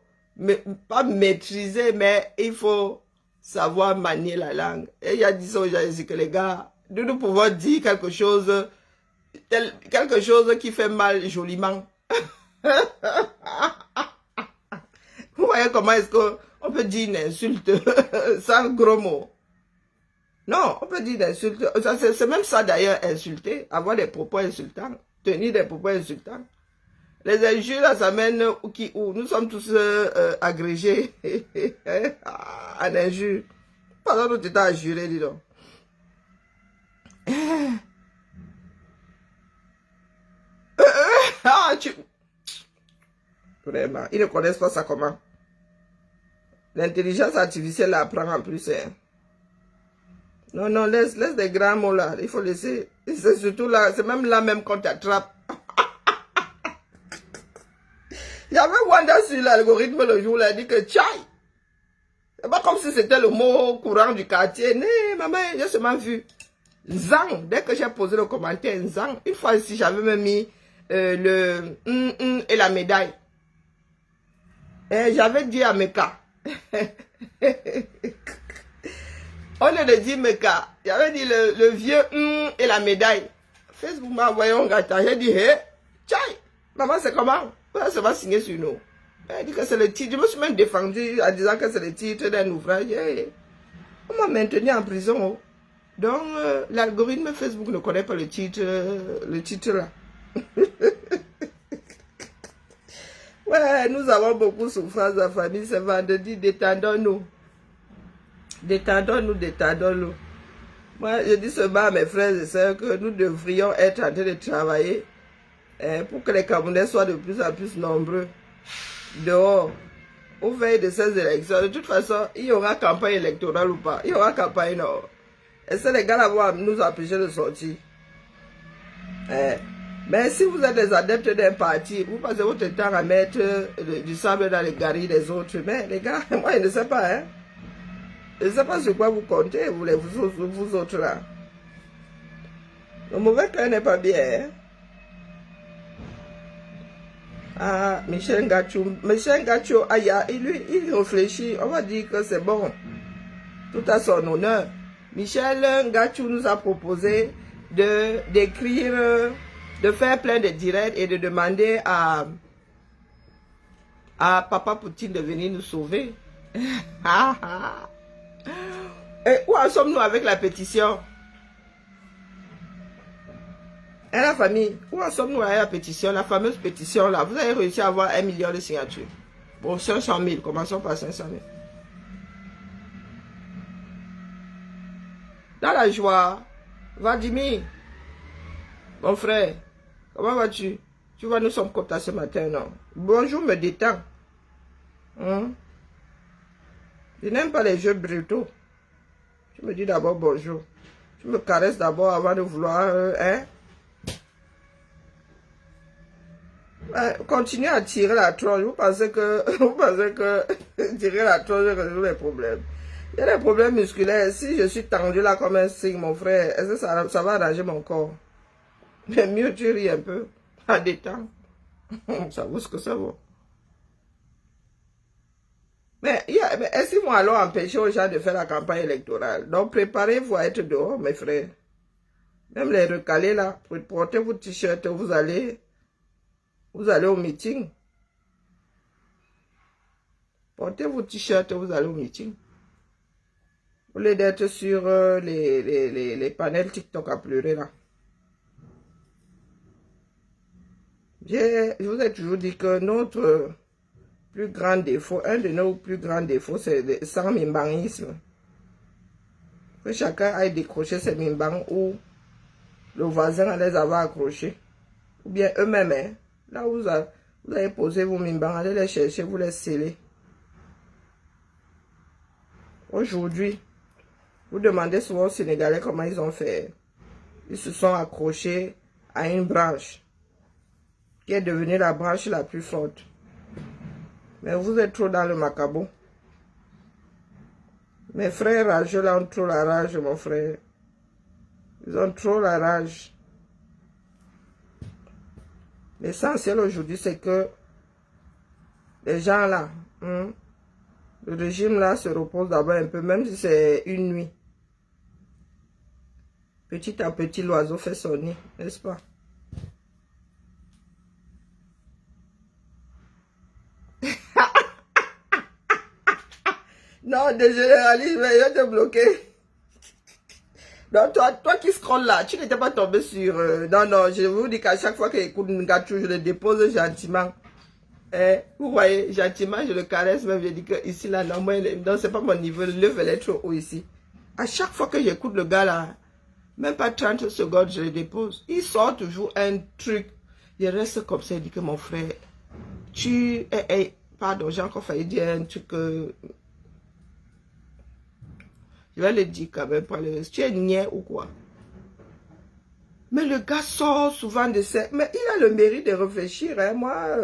pas maîtriser, mais il faut savoir manier la langue. Et il y a dit ça aux gens ici que les gars, nous pouvons dire quelque chose qui fait mal joliment. Vous voyez comment est-ce qu'on peut dire une insulte sans gros mots? Non, on peut dire d'insulter. C'est même ça d'ailleurs, insulter, avoir des propos insultants, tenir des propos insultants. Les injures, là, ça mène où nous sommes tous agrégés en injures. Pendant que tu t'es injuré, dis donc. Vraiment, ils ne connaissent pas ça comment. L'intelligence artificielle apprend en plus. Non, laisse des grands mots là. Il faut laisser. C'est surtout là, c'est même là même qu'on t'attrape. Il y avait Wanda sur l'algorithme le jour, là, il a dit que tchai. C'est pas comme si c'était le mot courant du quartier. Non, maman, j'ai seulement vu. Zang, dès que j'ai posé le commentaire, Zang, une fois ici, j'avais même mis le et la médaille. Et j'avais dit à Meka. Au lieu de dire Meka, j'avais dit le vieux et la médaille. Facebook m'a envoyé un gâteau. J'ai dit, hé, tchai, maman, c'est comment? Ça va signer sur nous. Elle dit que c'est le titre. Je me suis même défendu en disant que c'est le titre d'un ouvrage. On m'a maintenu en prison. Oh. Donc, l'algorithme Facebook ne connaît pas le titre là. Ouais, nous avons beaucoup souffrance dans la famille. C'est vendredi, détendons-nous. Détendons-nous. Moi, je dis seulement à mes frères et sœurs que nous devrions être en train de travailler pour que les Camerounais soient de plus en plus nombreux dehors, au veille de ces élections. De toute façon, il y aura campagne électorale ou pas. Il y aura campagne, non. Et ces les gars-là vont nous empêcher de sortir. Mais si vous êtes des adeptes d'un parti, vous passez votre temps à mettre du sable dans les garilles des autres. Mais les gars, moi je ne sais pas, hein. Je ne sais pas sur quoi vous comptez, vous autres là. Le mauvais cœur n'est pas bien, hein. Ah, Michel Ngachou, lui, il réfléchit, on va dire que c'est bon, tout à son honneur. Michel Ngachou nous a proposé d'écrire, de faire plein de directs et de demander à Papa Poutine de venir nous sauver. Et où en sommes-nous avec la pétition? Et la famille, où en sommes-nous avec la pétition, la fameuse pétition là? Vous avez réussi à avoir 1 million de signatures. Bon, 500 000, commençons par 500 000. Dans la joie, Vladimir, mon frère, comment vas-tu? Tu vois, nous sommes contents ce matin, non? Bonjour, me détends. Hein? Je n'aime pas les jeux brutaux. Tu me dis d'abord bonjour. Tu me caresses d'abord avant de vouloir, hein? Continuez à tirer la tronche. Vous pensez que tirer la tronche résout les problèmes. Il y a des problèmes musculaires. Si je suis tendu là comme un signe, mon frère, est-ce que ça va arranger mon corps? Mais mieux tu ris un peu. À détendre. Ça vaut ce que ça vaut. Mais est-ce qu'ils vont alors empêcher aux gens de faire la campagne électorale? Donc préparez-vous à être dehors, mes frères. Même les recalés là, portez vos t-shirts, vous allez au meeting. Portez vos t-shirts, vous allez au meeting. Au lieu d'être sur les panels TikTok à pleurer là. Je vous ai toujours dit que notre plus grand défaut, un de nos plus grands défauts, c'est le sans-mimbangisme. Que chacun aille décrocher ses mimbans ou le voisin les avoir accrochés. Ou bien eux-mêmes, hein. Là où vous avez posé vos mimbans, allez les chercher, vous les scellez. Aujourd'hui, vous demandez souvent aux Sénégalais comment ils ont fait. Ils se sont accrochés à une branche qui est devenue la branche la plus forte. Mais vous êtes trop dans le macabo. Mes frères rageux là ont trop la rage, mon frère. Ils ont trop la rage. L'essentiel aujourd'hui, c'est que les gens là, le régime là se repose d'abord un peu, même si c'est une nuit. Petit à petit, l'oiseau fait son nid, n'est-ce pas? Non, dégénéralise, mais je vais te bloquer. Non, toi qui scrolles là, tu n'étais pas tombé sur... non, non, je vous dis qu'à chaque fois que j'écoute Ngachou, je le dépose gentiment. Vous voyez, gentiment, je le caresse, même je dis que ici, là, non, c'est pas mon niveau, le level est trop haut ici. À chaque fois que j'écoute le gars là, même pas 30 secondes, je le dépose. Il sort toujours un truc. Je reste comme ça, il dit que mon frère, pardon, j'ai encore failli dire un truc que... Je vais le dire quand même, tu es niais ou quoi? Mais le gars sort souvent de ça. Mais il a le mérite de réfléchir, hein, moi.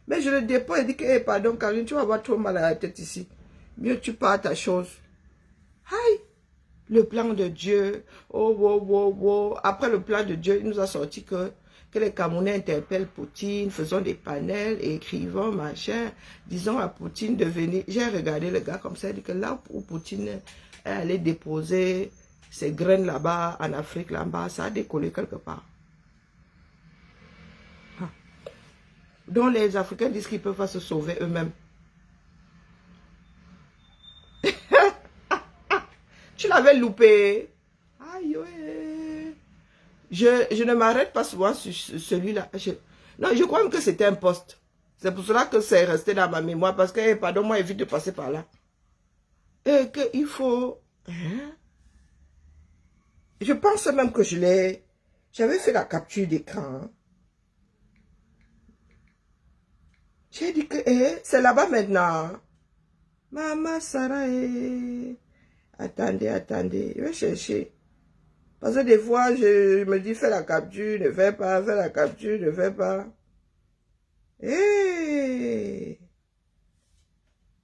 Mais je le dépose et dis que, pardon, Karine, tu vas avoir trop mal à la tête ici. Mieux tu pars à ta chose. Aïe! Le plan de Dieu. Oh, oh, oh, oh. Après le plan de Dieu, il nous a sorti que les Camerounais interpellent Poutine, faisons des panels, écrivons, machin, disons à Poutine de venir. J'ai regardé le gars comme ça, il dit que là où Poutine est allé déposer ses graines là-bas, en Afrique là-bas, ça a décollé quelque part. Ah. Donc les Africains disent qu'ils ne peuvent pas se sauver eux-mêmes. Tu l'avais loupé. Aïe, ouais. Je ne m'arrête pas souvent sur celui-là. Non, je crois même que c'était un poste. C'est pour cela que c'est resté dans ma mémoire. Parce que, pardon, moi, évite de passer par là. Et qu'il faut... Hein? Je pense même que j'avais fait la capture d'écran. J'ai dit que c'est là-bas maintenant. Maman Sarah, attendez, je vais chercher. Parce que des fois, je me dis, fais la capture, ne fais pas, fais la capture, ne fais pas.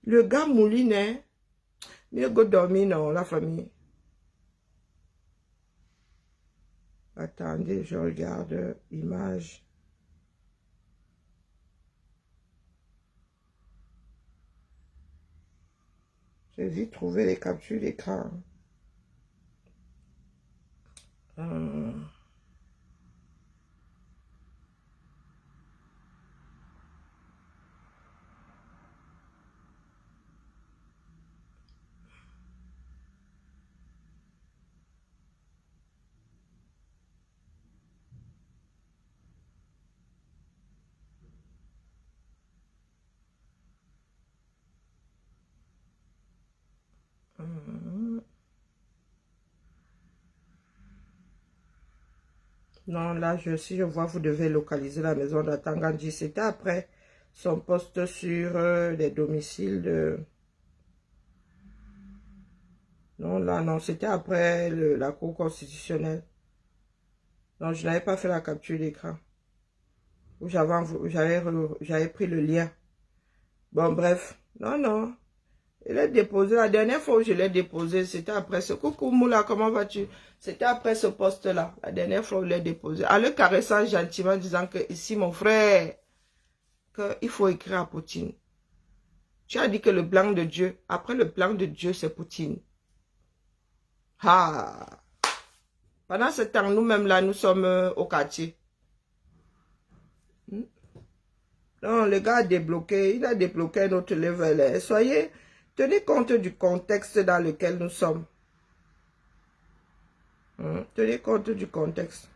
Le gars mouline, hein? Mieux que dormir, non, la famille. Attendez, je regarde l'image. J'ai vite trouvé les captures d'écran. Hum. Hum. Non, là, si je vois, vous devez localiser la maison d'Atangandji. C'était après son poste sur les domiciles de... Non, là, non, c'était après la Cour constitutionnelle. Non, je n'avais pas fait la capture d'écran. J'avais pris le lien. Bon, bref. Non, non. Il est déposé. La dernière fois où je l'ai déposé, c'était après ce... Coucou Moula, comment vas-tu? C'était après ce poste-là. La dernière fois où je l'ai déposé. En le caressant gentiment, disant que ici, mon frère, qu'il faut écrire à Poutine. Tu as dit que le plan de Dieu, après le plan de Dieu, c'est Poutine. Ah! Pendant ce temps, nous-mêmes là, nous sommes au quartier. Non, le gars a débloqué, il a débloqué notre level. Soyez, tenez compte du contexte dans lequel nous sommes. Tenez compte du contexte.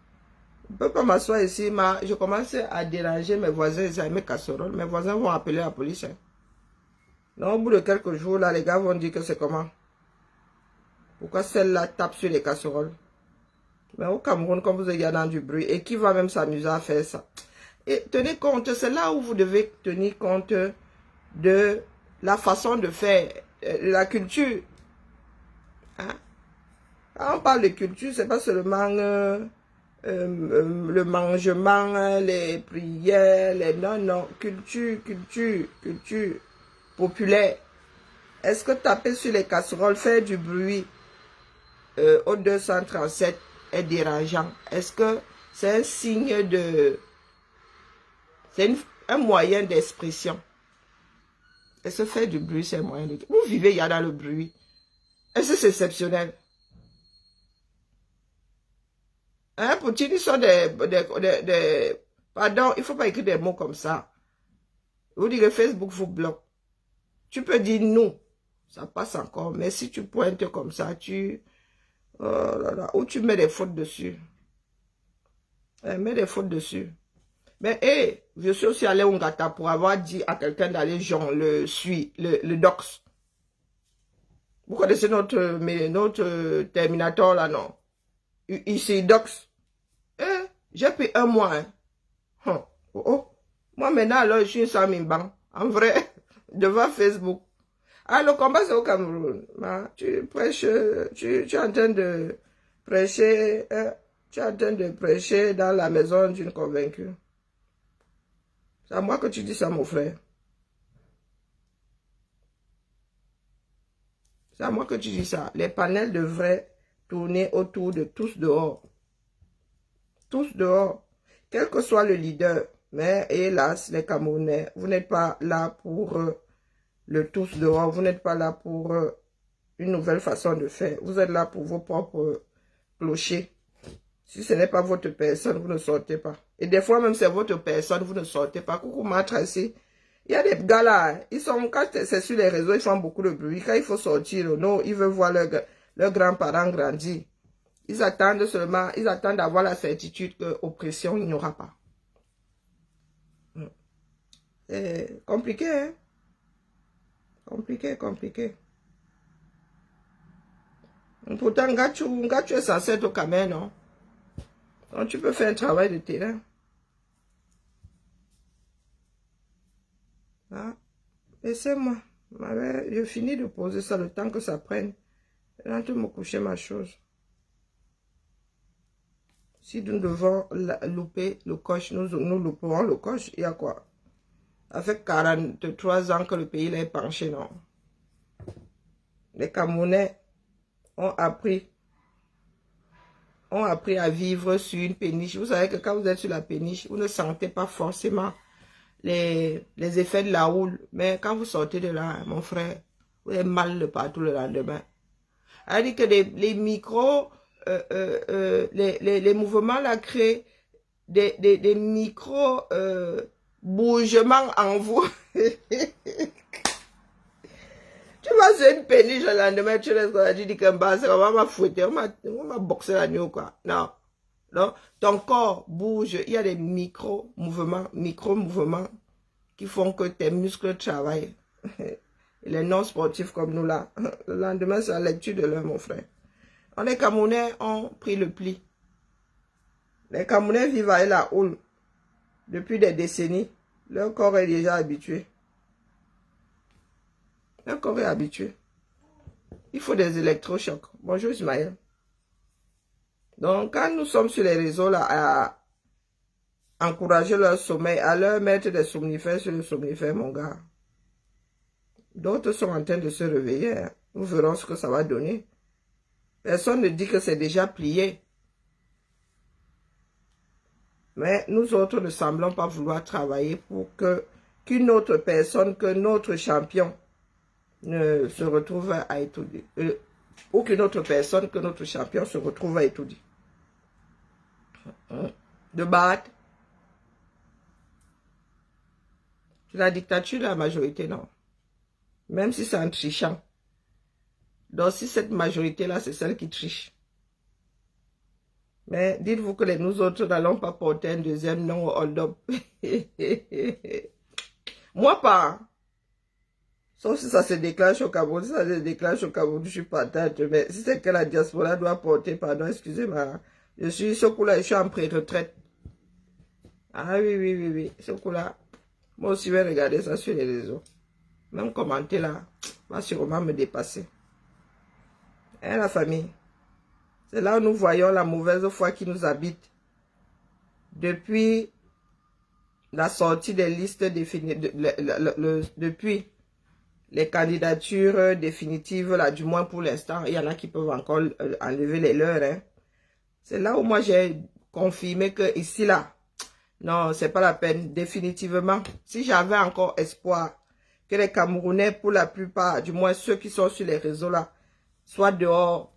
Je ne peux pas m'asseoir ici, mais je commence à déranger mes voisins et mes casseroles. Mes voisins vont appeler la police. Non, au bout de quelques jours, là, les gars vont dire que c'est comment. Pourquoi celle-là tape sur les casseroles? Mais au Cameroun, comme vous avez dans du bruit, et qui va même s'amuser à faire ça? Et tenez compte, c'est là où vous devez tenir compte de la façon de faire, la culture. Hein? Quand on parle de culture, c'est pas seulement le mangement, les prières, non, non, culture populaire. Est-ce que taper sur les casseroles, faire du bruit au 237 est dérangeant? Est-ce que c'est un signe de... C'est un moyen d'expression? Est-ce que faire du bruit, c'est un moyen de... Vous vivez, il y a dans le bruit. Est-ce que c'est exceptionnel? Hein, Poutine, ils sont des... Pardon, il ne faut pas écrire des mots comme ça. Vous dites que Facebook vous bloque. Tu peux dire non. Ça passe encore. Mais si tu pointes comme ça, tu... Oh là là. Ou tu mets des fautes dessus. Mets des fautes dessus. Mais, hé, je suis aussi allé au Ngata pour avoir dit à quelqu'un d'aller, genre, le dox. Vous connaissez notre Terminator, là, non? Ici, dox. J'ai pris un mois, hein. Oh, oh. Moi, maintenant, alors, je suis sans Mimban. En vrai, devant Facebook. Ah, le combat, c'est au Cameroun. Tu prêches, tu es en train de prêcher, tu es en train de prêcher dans la maison d'une convaincue. C'est à moi que tu dis ça, mon frère. C'est à moi que tu dis ça. Les panels devraient tourner autour de tous dehors. Tous dehors. Quel que soit le leader. Mais hélas, les Camerounais, vous n'êtes pas là pour le tous dehors. Vous n'êtes pas là pour une nouvelle façon de faire. Vous êtes là pour vos propres clochers. Si ce n'est pas votre personne, vous ne sortez pas. Et des fois, même c'est votre personne, vous ne sortez pas. Coucou, ma Tracy. Il y a des gars là, ils sont, quand c'est sur les réseaux, ils font beaucoup de bruit. Quand il faut sortir, non, ils veulent voir leurs grands-parents grandir. Ils attendent seulement, ils attendent d'avoir la certitude qu'oppression, il n'y aura pas. C'est compliqué, hein? Compliqué, compliqué. Pourtant, Gachu est censé être au Cameroun, non? Donc, tu peux faire un travail de terrain. Ah, laissez-moi. Je finis de poser ça le temps que ça prenne. Là, je vais me coucher ma chose. Si nous devons louper le coche, nous louperons le coche. Il y a quoi? Ça fait 43 ans que le pays est penché, non? Les Camerounais ont appris à vivre sur une péniche. Vous savez que quand vous êtes sur la péniche, vous ne sentez pas forcément les effets de la houle. Mais quand vous sortez de là, mon frère, vous avez mal de partout le lendemain. Elle dit que les micros les mouvements là créent des micro-bougements en vous. Tu vas sur une péniche le lendemain, tu dis que on m'a fouetté, on m'a boxé la nuit ou quoi. Non. Non. Ton corps bouge. Il y a des micro-mouvements qui font que tes muscles travaillent. Les non-sportifs comme nous là. Le lendemain, c'est la lecture de l'heure, mon frère. Les Camerounais ont pris le pli. Les Camerounais vivent avec la houle depuis des décennies. Leur corps est déjà habitué. Leur corps est habitué. Il faut des électrochocs. Bonjour Ismaël. Donc, quand nous sommes sur les réseaux là, à encourager leur sommeil, à leur mettre des somnifères sur le somnifère, mon gars. D'autres sont en train de se réveiller. Hein. Nous verrons ce que ça va donner. Personne ne dit que c'est déjà plié. Mais nous autres ne semblons pas vouloir travailler pour qu'une autre personne, que notre champion, ne se retrouve à étudier. Ou qu'une autre personne, que notre champion se retrouve à étudier. De battre. La dictature, la majorité, non. Même si c'est en trichant. Donc, si cette majorité-là, c'est celle qui triche. Mais dites-vous que nous autres n'allons pas porter un deuxième nom au hold-up. Moi, pas. Sauf si ça se déclenche au Cameroun. Si ça se déclenche au Cameroun, je suis pas tête. Mais si c'est que la diaspora doit porter, pardon, excusez-moi. Je suis ce coup-là, je suis en pré-retraite. Ah oui. Ce coup-là. Moi aussi, je vais regarder ça sur les réseaux. Même commenter là, va sûrement me dépasser. Hein, la famille? C'est là où nous voyons la mauvaise foi qui nous habite. Depuis la sortie des listes définies, depuis les candidatures définitives, là, du moins pour l'instant, il y en a qui peuvent encore enlever les leurs. Hein. C'est là où moi j'ai confirmé que ici, là, non, c'est pas la peine, définitivement. Si j'avais encore espoir que les Camerounais, pour la plupart, du moins ceux qui sont sur les réseaux là, soient dehors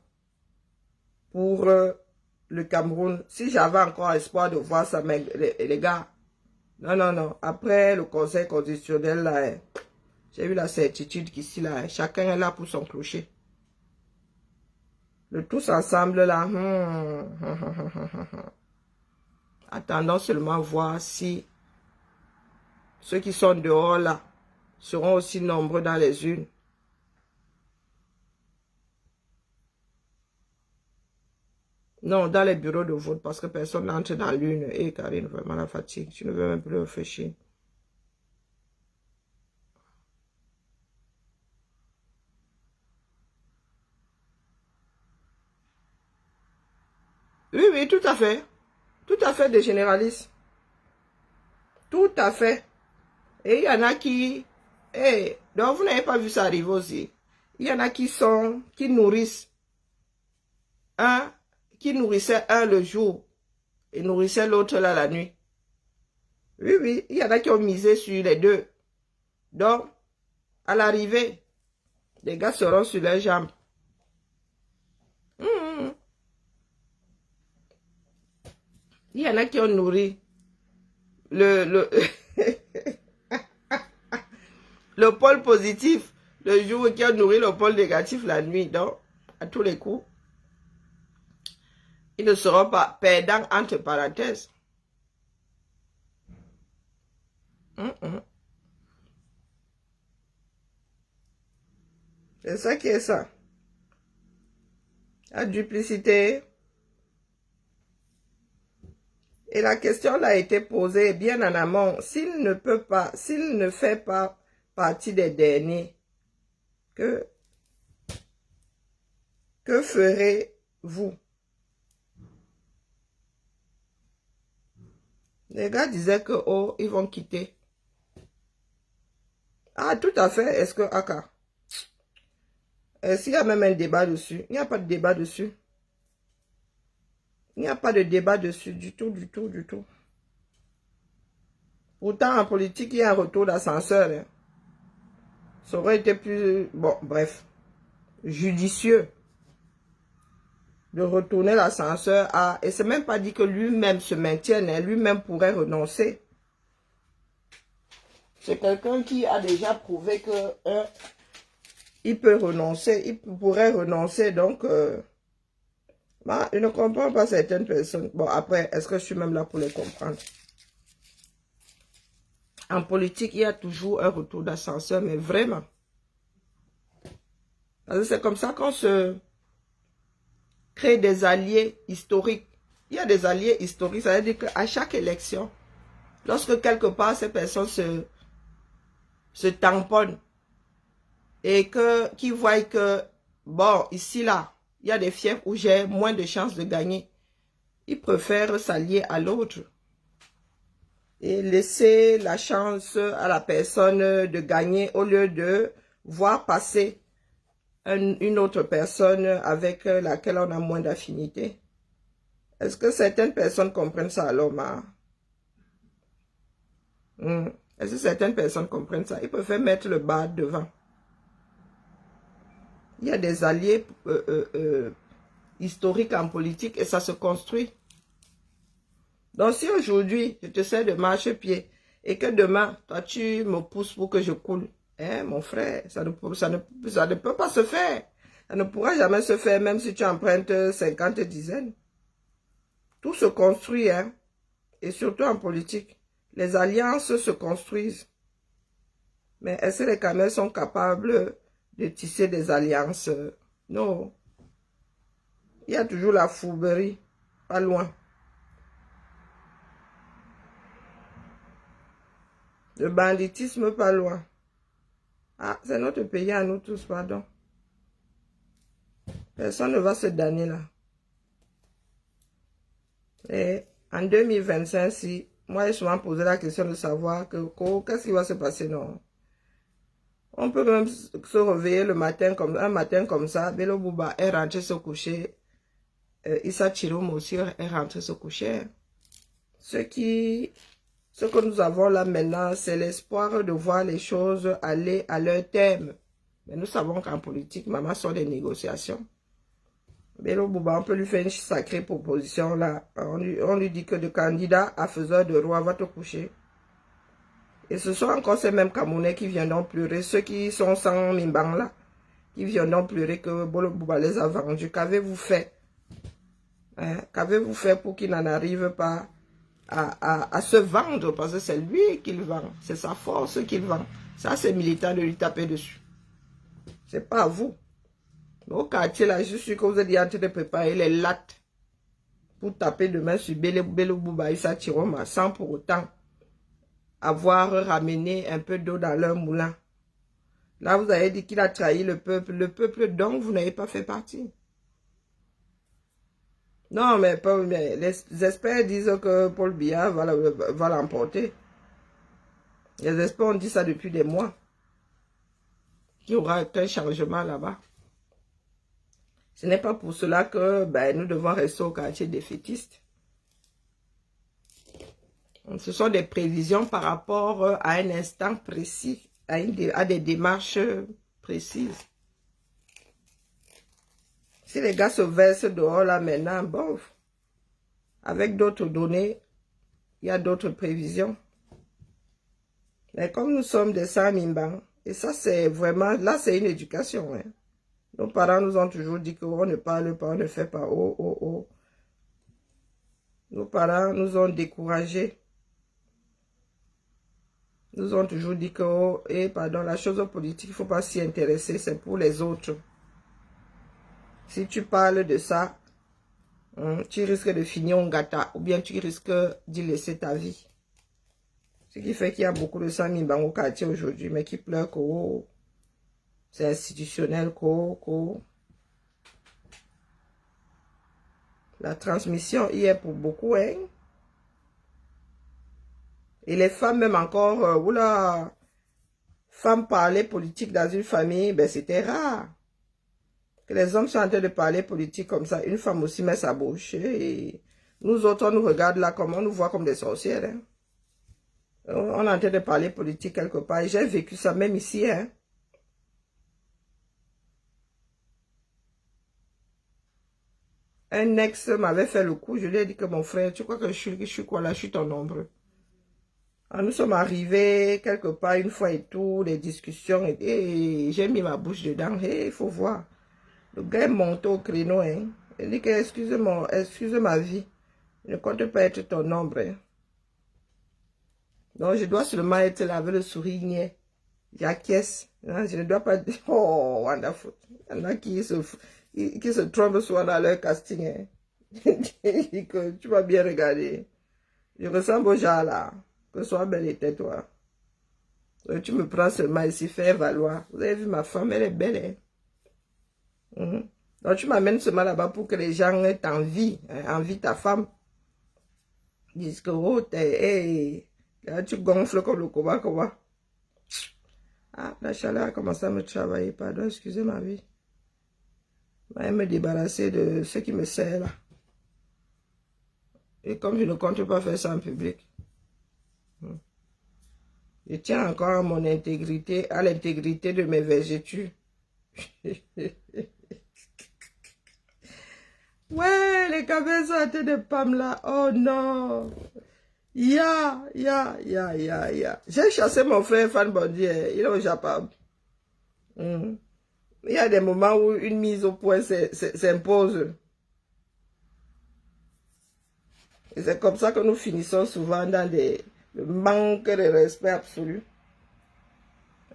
pour le Cameroun. Si j'avais encore espoir de voir ça, mais les gars, non. Après le Conseil constitutionnel, là, hein, j'ai eu la certitude qu'ici, là, hein, chacun est là pour son clocher. Le tous ensemble, là, attendons seulement voir si ceux qui sont dehors, là, seront aussi nombreux dans les urnes. Non, dans les bureaux de vote, parce que personne n'entre dans l'urne. Et Karine, vraiment la fatigue. Tu ne veux même plus réfléchir. Oui, tout à fait. Tout à fait des généralistes. Tout à fait. Et il y en a qui... donc vous n'avez pas vu ça arriver aussi. Il y en a qui nourrissent qui nourrissait un le jour et nourrissait l'autre là la nuit. Oui, il y en a qui ont misé sur les deux. Donc, à l'arrivée, les gars seront sur leurs jambes. Il y en a qui ont nourri le pôle positif le jour, qui ont nourri le pôle négatif la nuit. Donc, à tous les coups, ils ne seront pas perdants entre parenthèses. C'est ça qui est ça. La duplicité. Et la question là a été posée bien en amont. S'il ne fait pas partie des derniers, que ferez-vous? Les gars disaient que, oh, ils vont quitter. Ah, tout à fait. Est-ce que, Aka? Est-ce qu'il y a même un débat dessus? Il n'y a pas de débat dessus. Il n'y a pas de débat dessus du tout. Pourtant, en politique, il y a un retour d'ascenseur. Hein. Ça aurait été plus, bon, bref, judicieux. de retourner l'ascenseur à... Et c'est même pas dit que lui-même se maintienne, hein, lui-même pourrait renoncer. C'est quelqu'un qui a déjà prouvé que il peut renoncer, il pourrait renoncer, donc... je ne comprends pas certaines personnes. Bon, après, est-ce que je suis même là pour les comprendre? En politique, il y a toujours un retour d'ascenseur, mais vraiment. Parce que c'est comme ça qu'on se crée des alliés historiques. Il y a des alliés historiques, ça veut dire qu'à chaque élection, lorsque quelque part ces personnes se tamponnent et qu'ils voient que, bon, ici, là, il y a des fiefs où j'ai moins de chances de gagner, ils préfèrent s'allier à l'autre et laisser la chance à la personne de gagner au lieu de voir passer une autre personne avec laquelle on a moins d'affinité. Est-ce que certaines personnes comprennent ça alors, ma? Est-ce que certaines personnes comprennent ça? Ils préfèrent mettre le bas devant. Il y a des alliés historiques en politique et ça se construit. Donc si aujourd'hui, je te sers de marche-pied et que demain, toi, tu me pousses pour que je coule, hein, mon frère, ça ne peut pas se faire. Ça ne pourra jamais se faire, même si tu empruntes 50 dizaines. Tout se construit, hein, et surtout en politique. Les alliances se construisent. Mais est-ce que les Camerounais sont capables de tisser des alliances? Non. Il y a toujours la fourberie, pas loin. Le banditisme, pas loin. Ah, c'est notre pays à nous tous, pardon. Personne ne va se damner là. Et en 2025, si moi j'ai souvent posé la question de savoir qu'est-ce qui va se passer, non. On peut même se réveiller le matin, un matin comme ça, Bello Bouba est rentré se coucher. Issa Chirom aussi est rentré se coucher. Ce que nous avons là maintenant, c'est l'espoir de voir les choses aller à leur terme. Mais nous savons qu'en politique, maman, sont des négociations. Bello Bouba, on peut lui faire une sacrée proposition là. On lui dit que le candidat à faiseur de roi va te coucher. Et ce sont encore ces mêmes Camerounais qui viendront pleurer, ceux qui sont sans Mimbang là, qui viendront pleurer que Bello Bouba les a vendus. Qu'avez-vous fait? Hein? Qu'avez-vous fait pour qu'il n'en arrive pas à se vendre? Parce que c'est lui qu'il vend, c'est sa force qu'il vend. Ça, c'est militant de lui taper dessus. C'est pas à vous. Au quartier là, je suis que vous êtes en train de préparer les lattes pour taper demain sur Bello Bouba Issa Chiroma sans pour autant avoir ramené un peu d'eau dans leur moulin. Là, vous avez dit qu'il a trahi le peuple dont vous n'avez pas fait partie. Non, mais les experts disent que Paul Biya va l'emporter. Les experts ont dit ça depuis des mois. Il y aura un changement là-bas. Ce n'est pas pour cela que nous devons rester au quartier défaitiste. Ce sont des prévisions par rapport à un instant précis, à des démarches précises. Si les gars se versent dehors là maintenant, bon, avec d'autres données, il y a d'autres prévisions. Mais comme nous sommes des Samimbang, et ça c'est vraiment, là c'est une éducation. Hein. Nos parents nous ont toujours dit qu'on ne parle pas, on ne fait pas. Oh, oh, oh. Nos parents nous ont découragés. Nous ont toujours dit que, la chose politique, il ne faut pas s'y intéresser, c'est pour les autres. Si tu parles de ça, tu risques de finir en gâta, ou bien tu risques d'y laisser ta vie. Ce qui fait qu'il y a beaucoup de Samimbang au quartier aujourd'hui, mais qui pleurent que c'est institutionnel, la transmission y est pour beaucoup, hein. Et les femmes même encore, oula, femmes parler politique dans une famille, c'était rare. Que les hommes sont en train de parler politique comme ça, une femme aussi met sa bouche. Et nous autres, on nous regarde là comme on nous voit comme des sorcières. Hein. On est en train de parler politique quelque part. Et j'ai vécu ça même ici. Hein. Un ex m'avait fait le coup. Je lui ai dit que mon frère, tu crois que je suis quoi là? Je suis ton ombre. Alors, nous sommes arrivés quelque part une fois et tout, les discussions, et j'ai mis ma bouche dedans. Il faut voir. Le gars est monté au créneau. Hein. Il dit que excuse ma vie. Je ne compte pas être ton ombre. Hein. Donc, je dois seulement être là avec le sourire. J'acquiesce. Hein. Je ne dois pas dire, oh, wonderful. Il y en a qui se trompent souvent dans leur casting. Hein. Que tu vas bien regarder. Je ressemble au genre là. Que sois belle et tais-toi. Tu me prends seulement ici, fais valoir. Vous avez vu ma femme, elle est belle. Hein? Donc tu m'amènes seulement là-bas pour que les gens aient envie, hein, envie ta femme. Ils disent que oh, hey, là tu gonfles comme le comment. Ah, la chaleur a commencé à me travailler, pardon, excusez ma vie. Je vais me débarrasser de ce qui me sert là. Et comme je ne compte pas faire ça en public. Je tiens encore à mon intégrité, à l'intégrité de mes vergetures. Ouais, les cabezas de Pamela. Oh non. Ya. J'ai chassé mon frère Fan Bondier. Il est au Japon. Il y a des moments où une mise au point s'impose. Et c'est comme ça que nous finissons souvent dans le manque de respect absolu.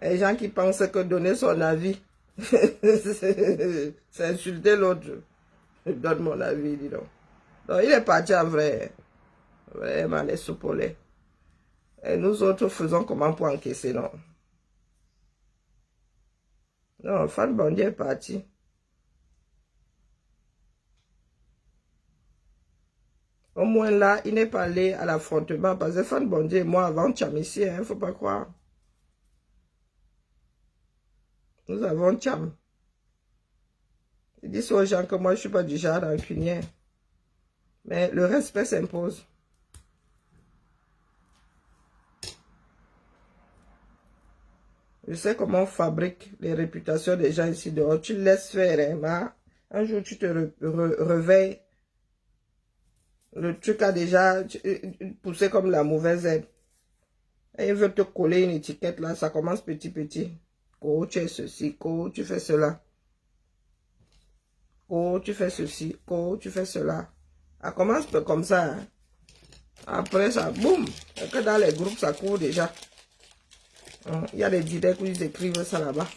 Les gens qui pensent que donner son avis, c'est insulter l'autre. Je donne mon avis, dis donc. Donc, il est parti en vrai. Vraiment, les soupes au lait. Et nous autres faisons comment pour encaisser, non? Non, Fan Bondier est parti. Au moins là, il n'est pas allé à l'affrontement. Parce que Fan Bondier et moi, avant Tcham ici, il ne faut pas croire. Nous avons Tcham. Ils disent aux gens que moi, je ne suis pas du genre rancunier. Mais le respect s'impose. Je sais comment on fabrique les réputations des gens ici dehors. Tu laisses faire, hein, un jour, tu te réveilles. Le truc a déjà poussé comme la mauvaise herbe. Et ils veulent te coller une étiquette là. Ça commence petit. Oh, tu es ceci. Oh, tu fais cela. Oh, tu fais ceci. Oh, tu fais cela. Ça commence comme ça. Hein. Après ça, boum. Que dans les groupes, ça court déjà. Il y a des directs où ils écrivent ça là-bas.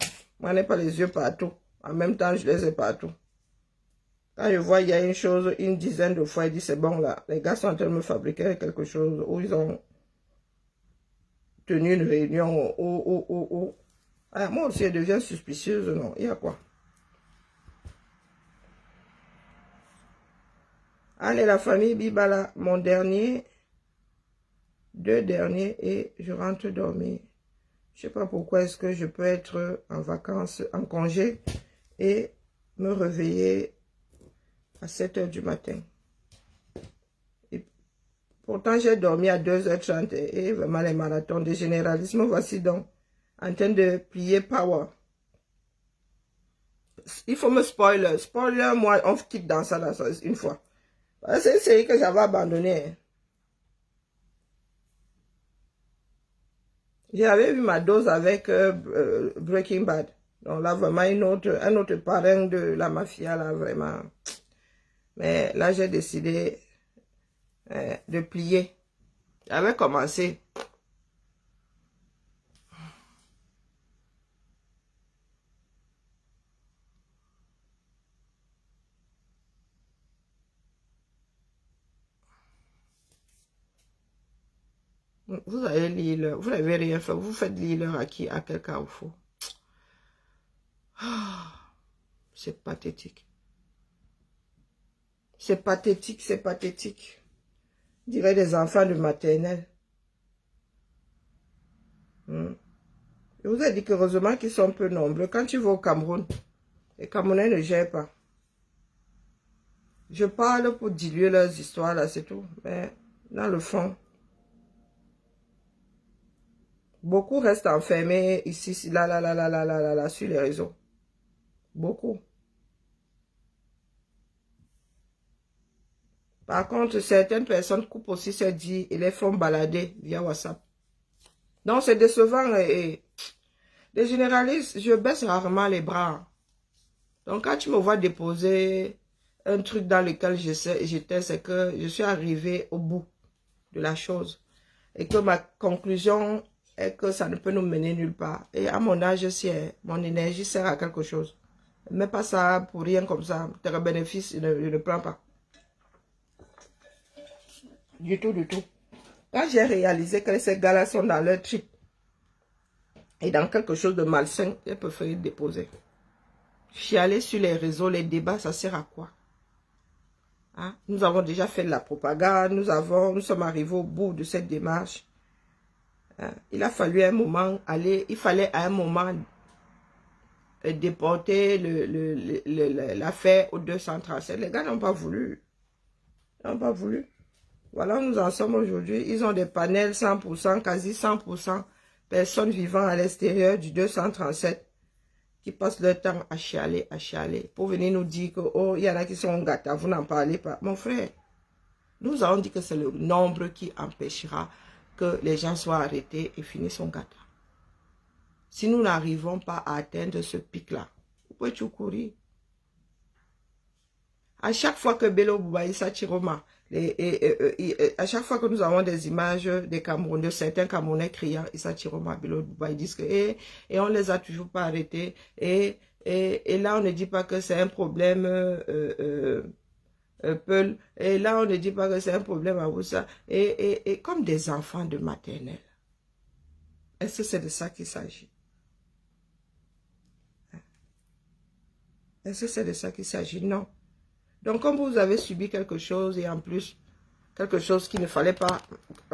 Moi, je n'ai pas les yeux partout. En même temps, je les ai partout. Quand je vois, il y a une chose, une dizaine de fois, il dit, c'est bon là. Les gars sont en train de me fabriquer quelque chose où ils ont tenu une réunion. Ah, moi aussi, je deviens suspicieuse. Non, il y a quoi? Allez, la famille Bibala, mon dernier, 2 derniers, et je rentre dormir. Je sais pas pourquoi est-ce que je peux être en vacances, en congé, et me réveiller à 7 h du matin. Et pourtant, j'ai dormi à 2 h 30 et vraiment les marathons de généralisme, voici donc, en train de plier power. Il faut me spoiler. Spoiler, moi, on quitte dans ça, là, une fois. C'est une série que j'avais abandonnée. J'avais eu ma dose avec Breaking Bad. Donc là, vraiment, un autre parrain de la mafia, là, vraiment. Mais là, j'ai décidé de plier. J'avais commencé. Vous allez lire, vous n'avez rien fait, vous faites lire à qui, à quelqu'un au fond. C'est pathétique. C'est pathétique, c'est pathétique. Je dirais des enfants de maternelle. Je vous ai dit qu'heureusement qu'ils sont peu nombreux. Quand tu vas au Cameroun, les Camerounais ne gèrent pas. Je parle pour diluer leurs histoires, là, c'est tout. Mais dans le fond, beaucoup restent enfermés ici, là, sur les réseaux. Beaucoup. Par contre, certaines personnes coupent aussi ces dits et les font balader via WhatsApp. Donc, c'est décevant et les généralistes, je baisse rarement les bras. Donc, quand tu me vois déposer un truc dans lequel j'étais, c'est que je suis arrivé au bout de la chose. Et que ma conclusion est que ça ne peut nous mener nulle part. Et à mon âge, si mon énergie sert à quelque chose. Mais pas ça pour rien comme ça. Tes bénéfices, je ne prends pas. Du tout, du tout. Quand j'ai réalisé que ces gars-là sont dans leur trip et dans quelque chose de malsain, j'ai préféré déposer. Chialer sur les réseaux, les débats, ça sert à quoi? Hein? Nous avons déjà fait de la propagande, nous sommes arrivés au bout de cette démarche. Hein? Il a fallu un moment il fallait à un moment déporter l'affaire au 237. Les gars n'ont pas voulu. Ils n'ont pas voulu. Voilà où nous en sommes aujourd'hui. Ils ont des panels 100%, quasi 100%, personnes vivant à l'extérieur du 237 qui passent leur temps à chialer, pour venir nous dire que, oh, il y en a qui sont gâtés, vous n'en parlez pas. Mon frère, nous avons dit que c'est le nombre qui empêchera que les gens soient arrêtés et finissent son gâteau. Si nous n'arrivons pas à atteindre ce pic-là, vous pouvez tout courir. À chaque fois que Bello Bouba, Issa Chiroma, à chaque fois que nous avons des images des Camerounais, certains Camerounais criant Issa Chiroma, Bello Bouba, ils disent que et on les a toujours pas arrêtés. Et là, on ne dit pas que c'est un problème Peul. Et là, on ne dit pas que c'est un problème à Oussa. Et comme des enfants de maternelle. Est-ce que c'est de ça qu'il s'agit? Est-ce que c'est de ça qu'il s'agit? Non. Donc, comme vous avez subi quelque chose et en plus, quelque chose qu'il ne fallait pas,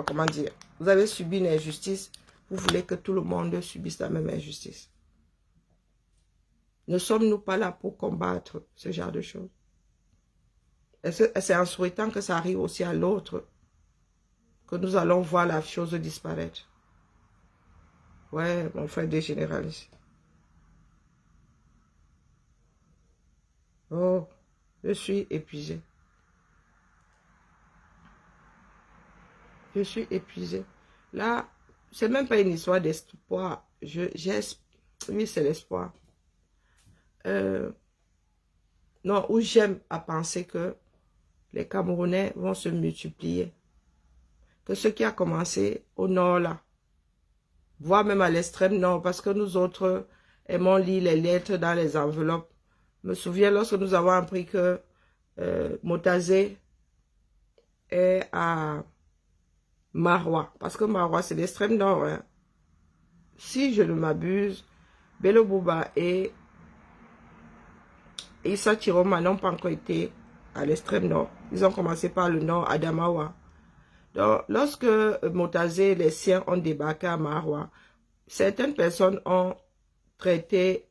comment dire, vous avez subi une injustice, vous voulez que tout le monde subisse la même injustice. Ne sommes-nous pas là pour combattre ce genre de choses? C'est en souhaitant que ça arrive aussi à l'autre que nous allons voir la chose disparaître. Ouais, mon frère dégénéraliste. Oh, je suis épuisé. Je suis épuisé. Là, c'est même pas une histoire d'espoir. Oui, c'est l'espoir. Non, où j'aime à penser que les Camerounais vont se multiplier. Que ce qui a commencé au nord là, voire même à l'extrême nord, parce que nous autres aimons lire les lettres dans les enveloppes. Je me souviens lorsque nous avons appris que Motazé est à Marois, parce que Marois c'est l'extrême nord. Hein. Si je ne m'abuse, Bello Bouba et Issa Chiroma n'ont pas encore été à l'extrême nord. Ils ont commencé par le nord, Adamawa. Donc, lorsque Motazé et les siens ont débarqué à Marois, certaines personnes ont traité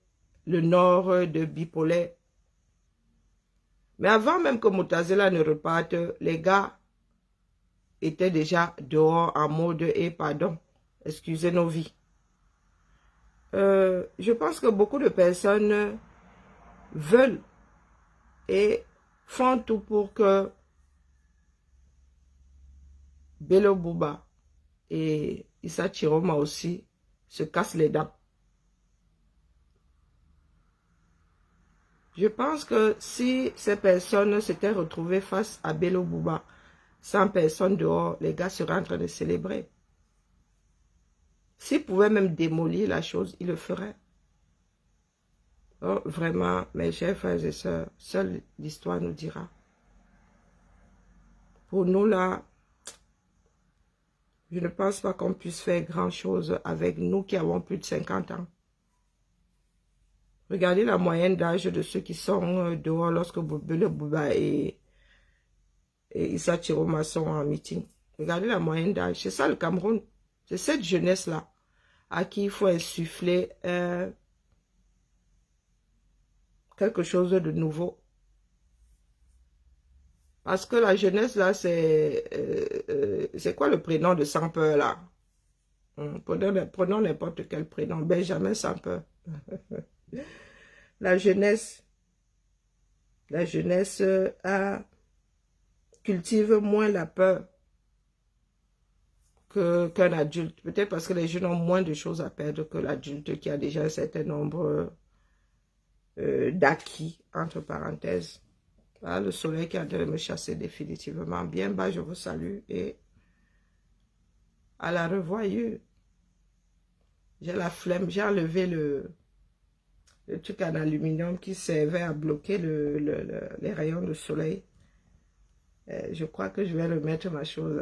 le nord de bipolaire. Mais avant même que Motazé là ne reparte, les gars étaient déjà dehors en mode « et pardon, excusez nos vies ». Je pense que beaucoup de personnes veulent et font tout pour que Bello Bouba et Issa Chiroma aussi se cassent les dents. Je pense que si ces personnes s'étaient retrouvées face à Bello Bouba, 100 personnes dehors, les gars seraient en train de célébrer. S'ils pouvaient même démolir la chose, ils le feraient. Oh, vraiment, mes chers frères et sœurs, seule l'histoire nous dira. Pour nous là, je ne pense pas qu'on puisse faire grand-chose avec nous qui avons plus de 50 ans. Regardez la moyenne d'âge de ceux qui sont dehors lorsque Bello Bouba et Issa Chiroma sont en meeting. Regardez la moyenne d'âge. C'est ça le Cameroun. C'est cette jeunesse-là à qui il faut insuffler quelque chose de nouveau. Parce que la jeunesse, là, c'est quoi le prénom de Sans Peur, là? Prenons n'importe quel prénom. Benjamin Sans Peur. La jeunesse a cultive moins la peur qu'un adulte. Peut-être parce que les jeunes ont moins de choses à perdre que l'adulte qui a déjà un certain nombre d'acquis, entre parenthèses. Là, le soleil qui est en train de me chasser définitivement. Bien bas, je vous salue et à la revoyure. J'ai la flemme, j'ai enlevé le truc en aluminium qui servait à bloquer les rayons de soleil. Je crois que je vais remettre ma chose.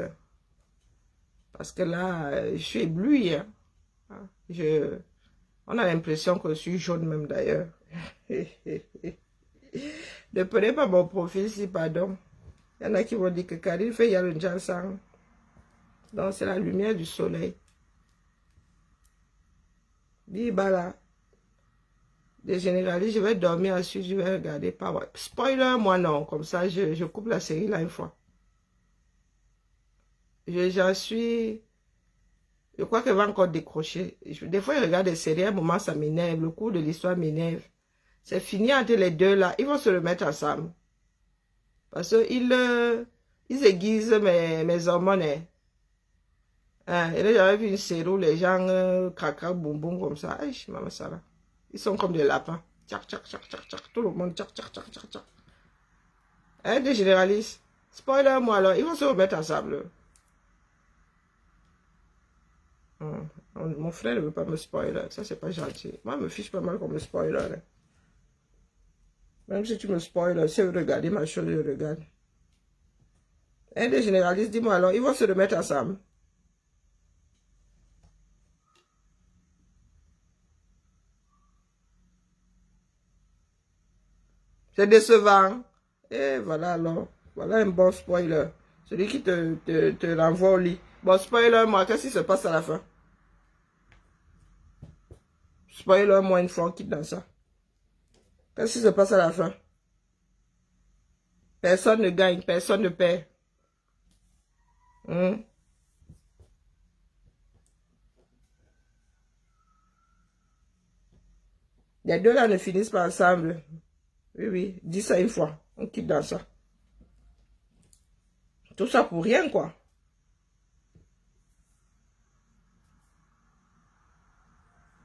Parce que là, je suis éblouie. Hein. On a l'impression que je suis jaune même d'ailleurs. Ne prenez pas mon profil si, pardon. Il y en a qui vont dire que Karine fait Yalon Jansang. Donc c'est la lumière du soleil. Dis bah là. Des généralistes, je vais dormir ensuite, je vais regarder. Pas ouais. Spoiler, moi non. Comme ça, je coupe la série là une fois. J'en suis... Je crois qu'elle va encore décrocher. Des fois, je regarde des séries, à un moment, ça m'énerve. Le cours de l'histoire m'énerve. C'est fini entre les deux là. Ils vont se remettre ensemble. Parce qu'ils aiguisent mes hormones. Hein. Et là, j'avais vu une série où les gens craquent, boum boum comme ça. Aïe, maman, ça va. Ils sont comme des lapins. Tchac, tchac, tchac, tchac, tchac. Tout le monde, tchac, tchac, tchac, tchac, tchac. Hein, des généralistes. Spoiler, moi alors, ils vont se remettre ensemble. Mon frère ne veut pas me spoiler. Ça, c'est pas gentil. Moi, je me fiche pas mal qu'on me spoiler. Hein. Même si tu me spoiler, si vous regardez ma chose, je regarde. Un des généralistes, dis-moi alors, ils vont se remettre ensemble. C'est décevant. Et voilà alors. Voilà un bon spoiler. Celui qui te renvoie au lit. Bon, spoiler, moi, qu'est-ce qui se passe à la fin? Spoiler, moi, une fois, on quitte dans ça. Qu'est-ce qui se passe à la fin? Personne ne gagne, personne ne perd. Les deux là ne finissent pas ensemble. Oui, oui, dis ça une fois. On quitte dans ça. Tout ça pour rien, quoi.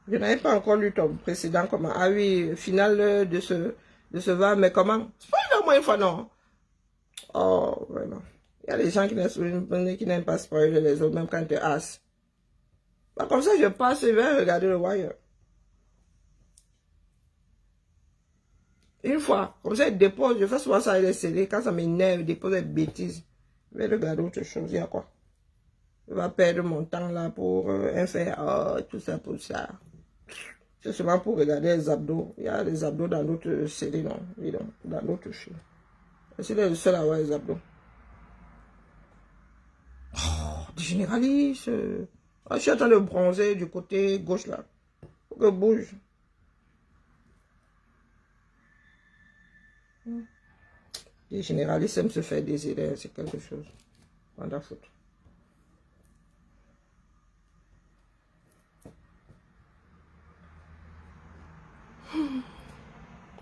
Je n'avais pas encore lu ton précédent, comment. Ah oui, final de ce va, mais comment? Spoiler moi une fois, non. Oh, vraiment. Il y a des gens qui n'aiment pas spoiler les autres, même quand tu as. Bah, comme ça, je passe et vais regarder le Wire. Une fois, comme ça, je dépose, je fais souvent ça avec les séries, quand ça m'énerve, je dépose des bêtises. Je vais regarder autre chose, il y a quoi? Je vais perdre mon temps là pour faire tout ça pour ça. C'est seulement pour regarder les abdos. Il y a des abdos dans d'autres séries, non? Oui, non, dans d'autres choses. C'est le seul à avoir les abdos. Oh, des généralistes. Je suis en train de bronzer du côté gauche là. Faut que je bouge. Les généralistes aiment se faire désirer, c'est quelque chose. On a foutre.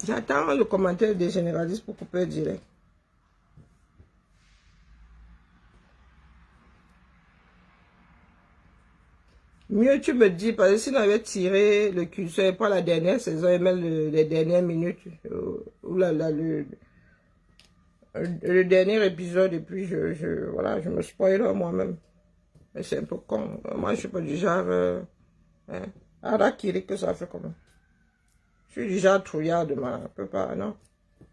J'attends le commentaire des généralistes pour couper direct. Mieux tu me dis, parce que si on avait tiré le curseur, pas la dernière saison, et même les dernières minutes, ou le dernier épisode, et puis voilà, je me spoil moi-même. Mais c'est un peu con. Moi, je suis pas du genre... Arakiri que ça fait comment? Je suis du genre trouillard de ma... peut pas, non?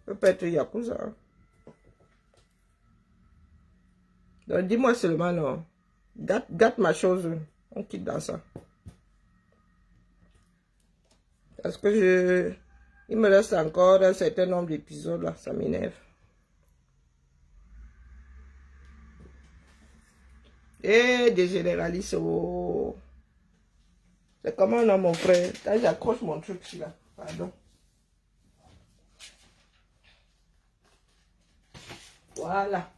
Peut pas être Yakuza. Hein. Donc, dis-moi seulement, non. Gâte ma chose. On quitte dans ça. Parce que il me reste encore un certain nombre d'épisodes là. Ça m'énerve. Et des généralistes. Oh. C'est comment non, mon frère? Quand j'accroche mon truc ici là. Pardon. Voilà.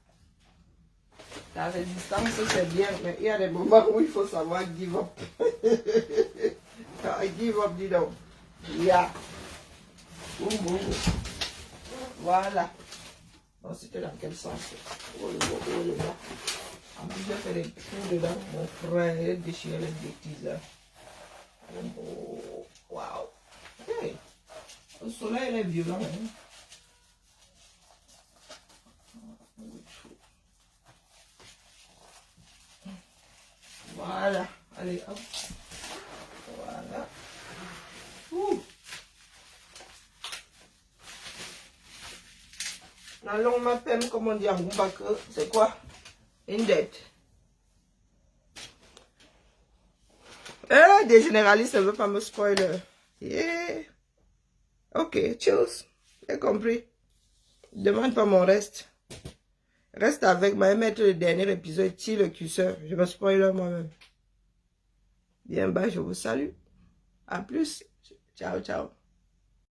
La résistance, c'est bien, mais il y a des moments où il faut savoir give up. Give up, dis donc. Yeah. Boum, boum. Voilà. Non, c'était dans quel sens? Oh, le haut, oh, le bas. En plus, j'ai fait des trous dedans. Mon frère, il a déchiré les bêtises là. Oh, waouh. Hey. Le soleil, il est violent. Hein? Voilà. Allez, hop. Voilà. Ouh. La longue m'appelle, comme on dit en Goumbake, c'est quoi? Une dette. Des généralistes ne veulent pas me spoiler. Yeah. Ok, cheers. J'ai compris. Demande pas mon reste. Reste avec moi et mettre le dernier épisode, tire le curseur. Je me spoiler moi-même. Bien bas, je vous salue. À plus. Ciao, ciao.